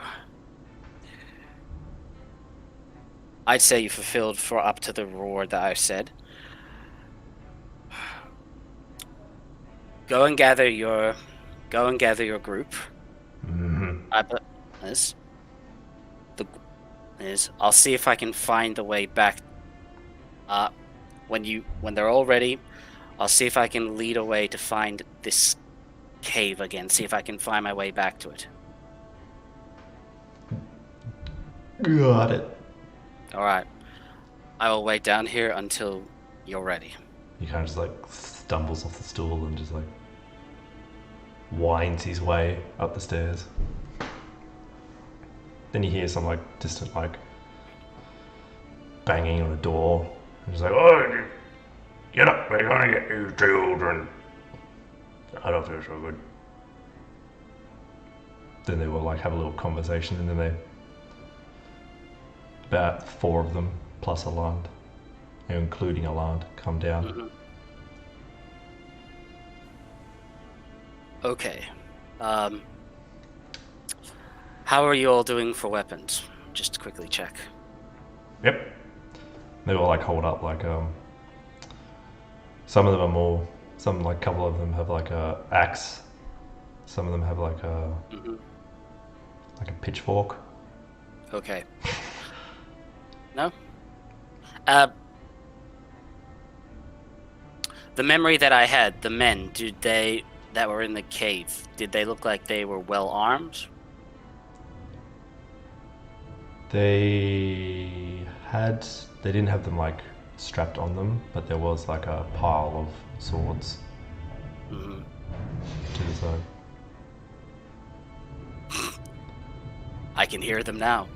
I'd say you fulfilled for up to the reward that I said. Go and gather your group. Mhm. I'll see if I can find the way back. When they're all ready, I'll see if I can lead a way to find this cave again. See if I can find my way back to it. Got it. All right. I will wait down here until you're ready. He kind of just like stumbles off the stool and just like winds his way up the stairs. Then you hear some like distant like banging on the door. And he's like, "Oh, get up! We're gonna get you children." I don't feel so good. Then they will like have a little conversation, and then about 4 of them plus Aland, including Aland, come down. Mm-hmm. Okay. How are you all doing for weapons? Just to quickly check. Yep. They will like hold up like some of them are more, some like couple of them have like a axe. Some of them have like a like a pitchfork. Okay. No? The memory that I had, the men, that were in the cave, did they look like they were well armed? They didn't have them like strapped on them, but there was like a pile of swords Mm-hmm. to the side. I can hear them now.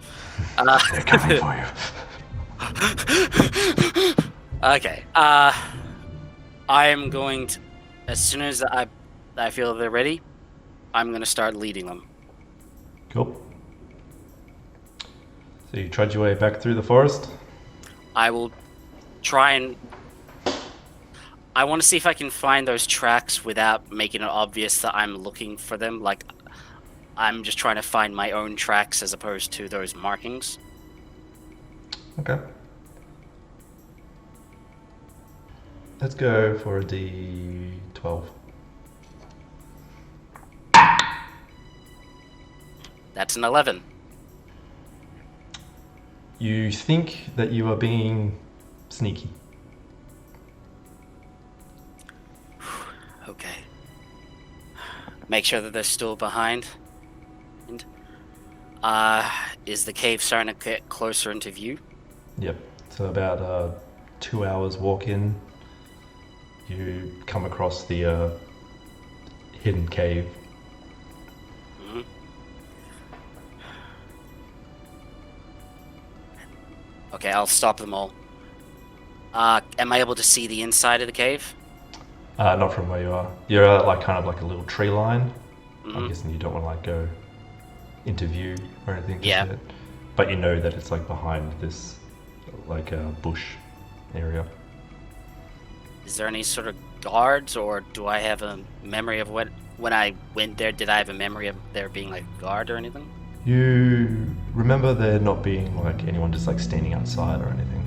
They're coming for you. Okay. I am going to, as soon as I feel they're ready, I'm going to start leading them. Cool. So you trudge your way back through the forest? I will try and... I want to see if I can find those tracks without making it obvious that I'm looking for them. Like, I'm just trying to find my own tracks as opposed to those markings. Okay. Let's go for a D12. That's an 11. You think that you are being sneaky. Okay. Make sure that they're still behind. And, is the cave starting to get closer into view? Yep. So about 2 hours walk in, you come across the hidden cave. Mhm. Okay, I'll stop them all. Am I able to see the inside of the cave? Not from where you are. You're like kind of like a little tree line. I'm Mhm. guessing you don't want to like go into view or anything just Yeah. yet. But you know that it's like behind this like bush area. Is there any sort of guards, or do I have a memory of when I went there? Did I have a memory of there being like a guard or anything? You remember there not being like anyone just like standing outside or anything.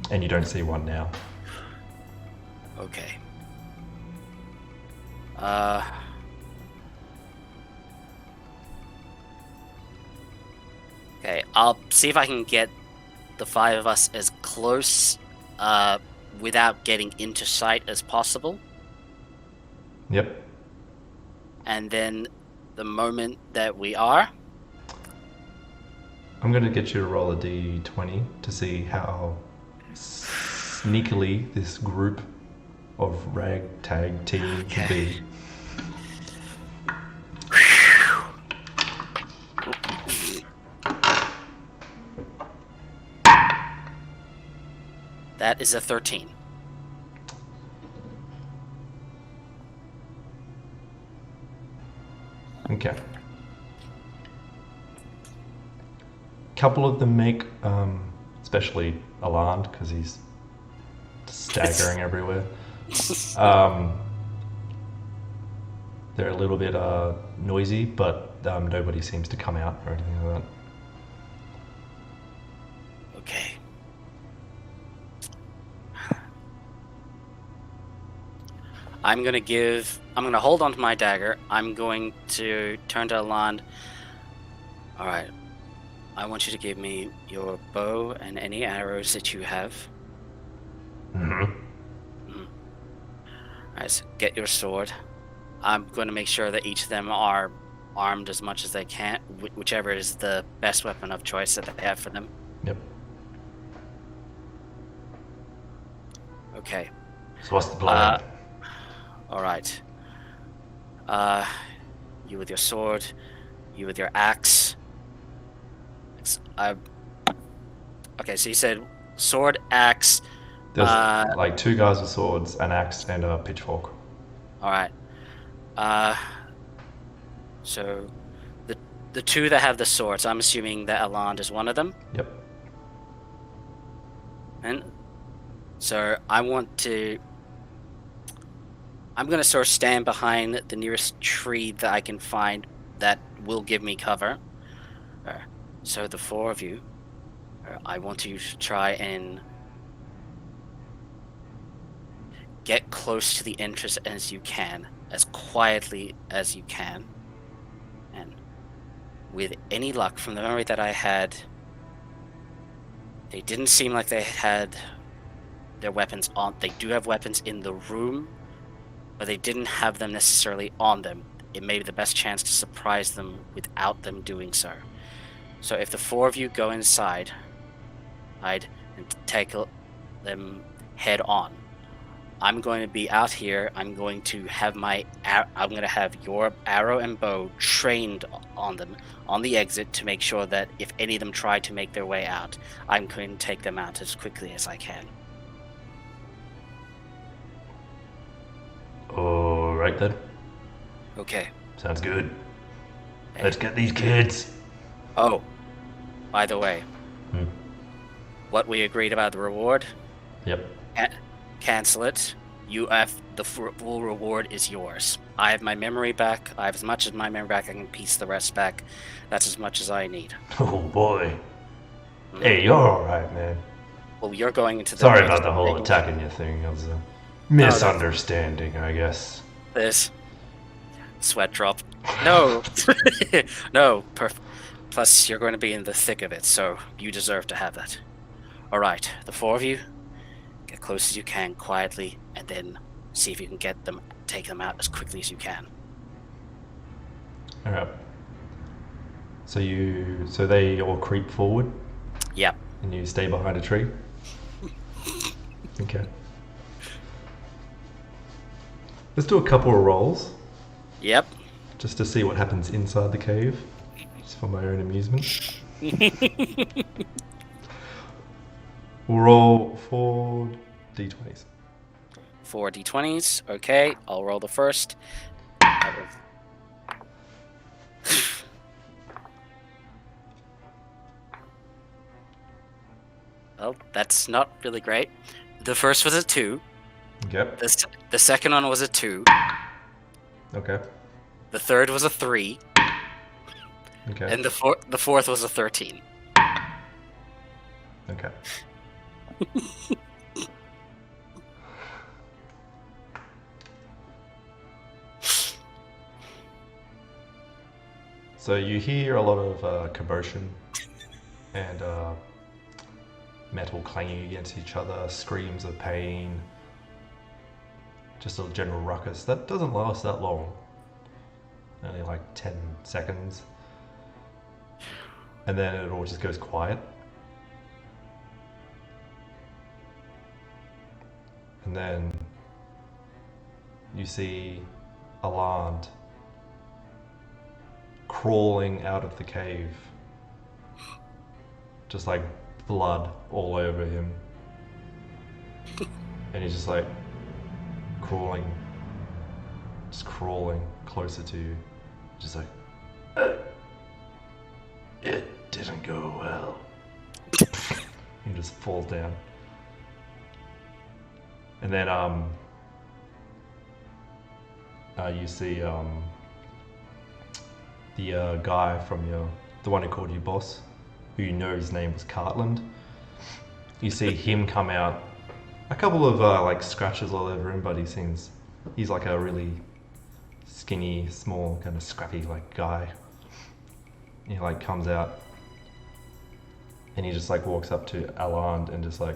And you don't see one now. Okay. Okay, I'll see if I can get the 5 of us as close without getting into sight as possible. Yep. And then the moment that we are, I'm going to get you to roll a d20 to see how sneakily this group of ragtag team can be. that is a 13. Okay. Couple of them make, especially Aland, because he's staggering everywhere. They're a little bit noisy, but nobody seems to come out or anything like that. Okay. I'm gonna hold on to my dagger. I'm going to turn to Aland. Alright. I want you to give me your bow and any arrows that you have. Mm-hmm. Alright, so get your sword. I'm going to make sure that each of them are armed as much as they can, whichever is the best weapon of choice that they have for them. Yep. Okay. So what's the plan? Alright. You with your sword, you with your axe. Okay, so you said sword, axe. There's like 2 guys with swords, an axe, and a pitchfork. Alright. So the 2 that have the swords, I'm assuming that Aland is one of them. Yep. And so I'm gonna sort of stand behind the nearest tree that I can find that will give me cover. So the 4 of you, I want you to try and get close to the entrance as you can, as quietly as you can. And with any luck, from the memory that I had, they didn't seem like they had their weapons on. They do have weapons in the room, but they didn't have them necessarily on them. It may be the best chance to surprise them without them doing so. So if the 4 of you go inside, and take them head on, I'm going to be out here. I'm going to have your arrow and bow trained on them on the exit to make sure that if any of them try to make their way out, I'm going to take them out as quickly as I can. All right then. Okay. Sounds good. Hey. Let's get these kids. Oh, by the way, Hmm. what we agreed about the reward, Yep. cancel it. The full reward is yours. I have my memory back. I have as much as my memory back. I can piece the rest back. That's as much as I need. Oh boy. Hey, you're all right, man. Well, you're going into the... Sorry about the whole attacking you thing. It was a misunderstanding, I guess. Sweat drop. No. No. Plus, you're going to be in the thick of it, so you deserve to have that. All right, the four of you, get close as you can quietly, and then see if you can take them out as quickly as you can. All right. So they all creep forward, Yep. and you stay behind a tree. Okay. Let's do a couple of rolls, Yep. just to see what happens inside the cave, just for my own amusement. We'll roll 4 d20s. 4 d20s. Okay, I'll roll the first. That was- Well, that's not really great. The first was a 2. Yep. The second one was a 2. Okay. The third was a 3. Okay. And the fourth was a 13. Okay. So you hear a lot of commotion and metal clanging against each other, screams of pain, just a general ruckus. That doesn't last that long. Only like 10 seconds. And then it all just goes quiet. And then you see Aland crawling out of the cave. Just like blood all over him. And he's just like crawling closer to you. Just like, it didn't go well. He just falls down. And then you see the guy from the one who called you boss, who you know his name was Cartland. You see him come out, a couple of like scratches all over him, but he's like a really skinny, small, kind of scrappy like guy. He like comes out and he just like walks up to Aland and just like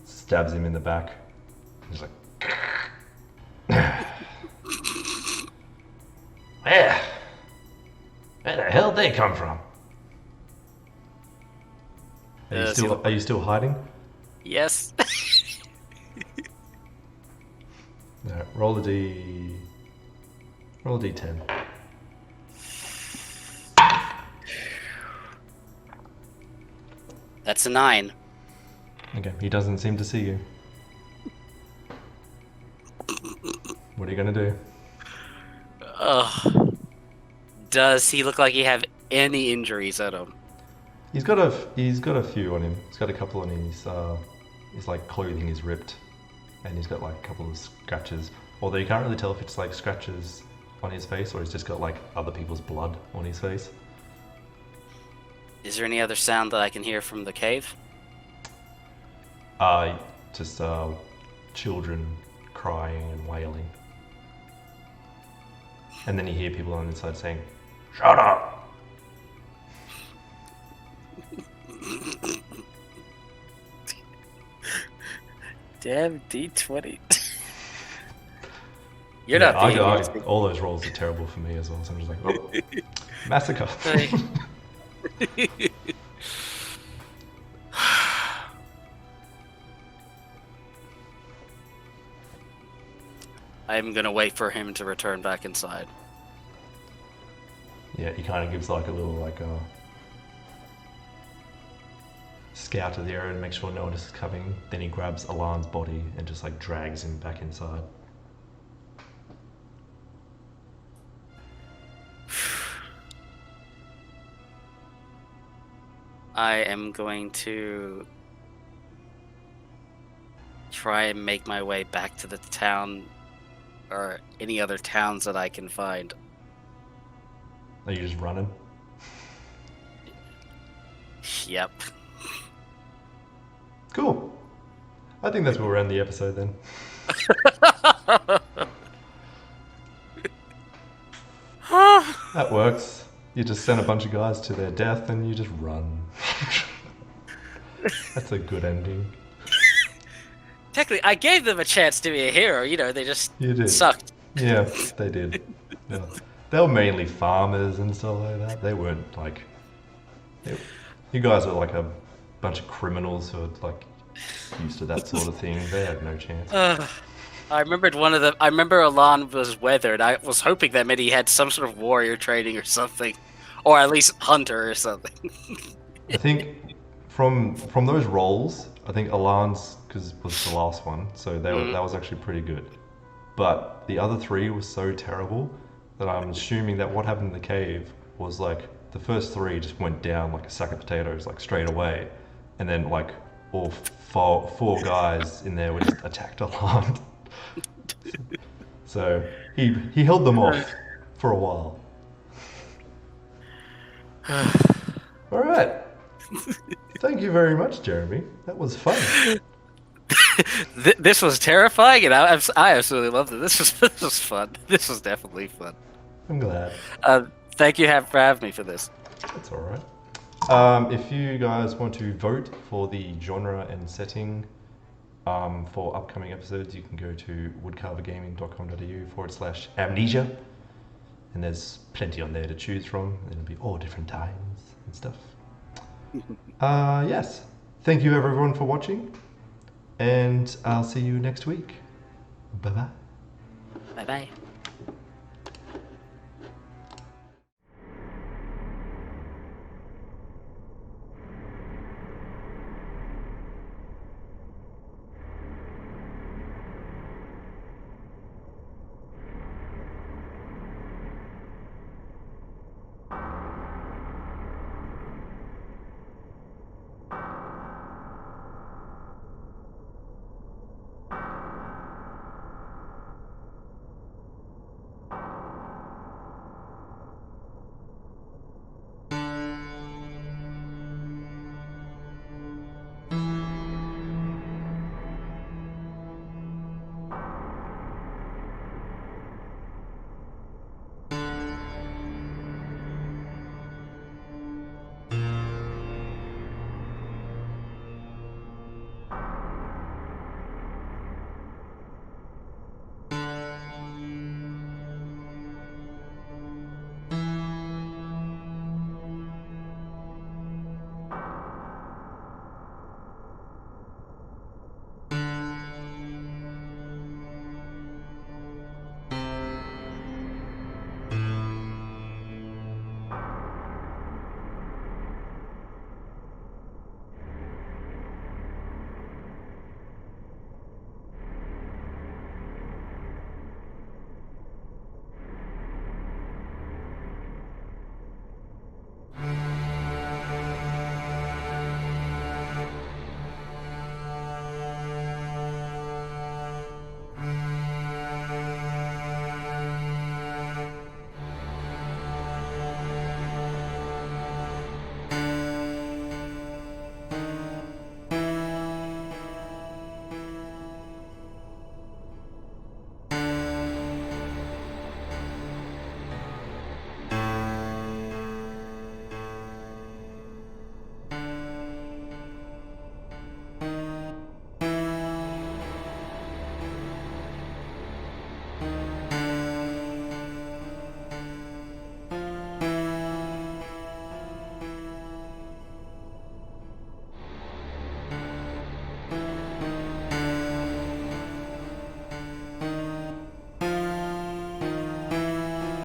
stabs him in the back. He's like, where the hell did they come from? Are you still hiding? Yes. No, roll a d10. That's a 9. Okay, he doesn't seem to see you. What are you gonna do? Ugh. Does he look like he have any injuries at him? He's got a few on him. He's got a couple on his like clothing is ripped, and he's got like a couple of scratches. Although you can't really tell if it's like scratches on his face or he's just got like other people's blood on his face. Is there any other sound that I can hear from the cave? Just children crying and wailing. And then you hear people on the inside saying, "Shut up!" Damn D20. You're not being honest. All those rolls are terrible for me as well, so I'm just like, oh, massacre. I'm gonna wait for him to return back inside. Yeah, he kind of gives like a little like a scout of the area and makes sure no one is coming. Then he grabs Alan's body and just like drags him back inside. I am going to try and make my way back to the town or any other towns that I can find. Are you just running? Yep. Cool. I think that's where we'll end the episode then. That works. You just send a bunch of guys to their death and you just run. That's a good ending. Technically, I gave them a chance to be a hero. You know, they just You did. sucked. Yeah, they did. Yeah. They were mainly farmers and stuff like that. They weren't like... You guys were like a bunch of criminals who are like used to that sort of thing. They had no chance. I remembered one of them. I remember Alon was weathered. I was hoping that meant he had some sort of warrior training or something, or at least hunter or something. I think from those roles, I think Alan's was the last one, so that was actually pretty good. But the other three was so terrible that I'm assuming that what happened in the cave was like the first three just went down like a sack of potatoes, like straight away, and then like all four guys in there were just attacked Alan. So he held them off for a while. All right. Thank you very much, Jeremy. That was fun. This was terrifying, and I absolutely loved it. This was fun. This was definitely fun. I'm glad. Thank you for having me for this. That's all right. If you guys want to vote for the genre and setting for upcoming episodes, you can go to woodcarvergaming.com.au/amnesia, and there's plenty on there to choose from. It'll be all different times and stuff. Yes. Thank you everyone for watching, and I'll see you next week. Bye-bye. Bye-bye.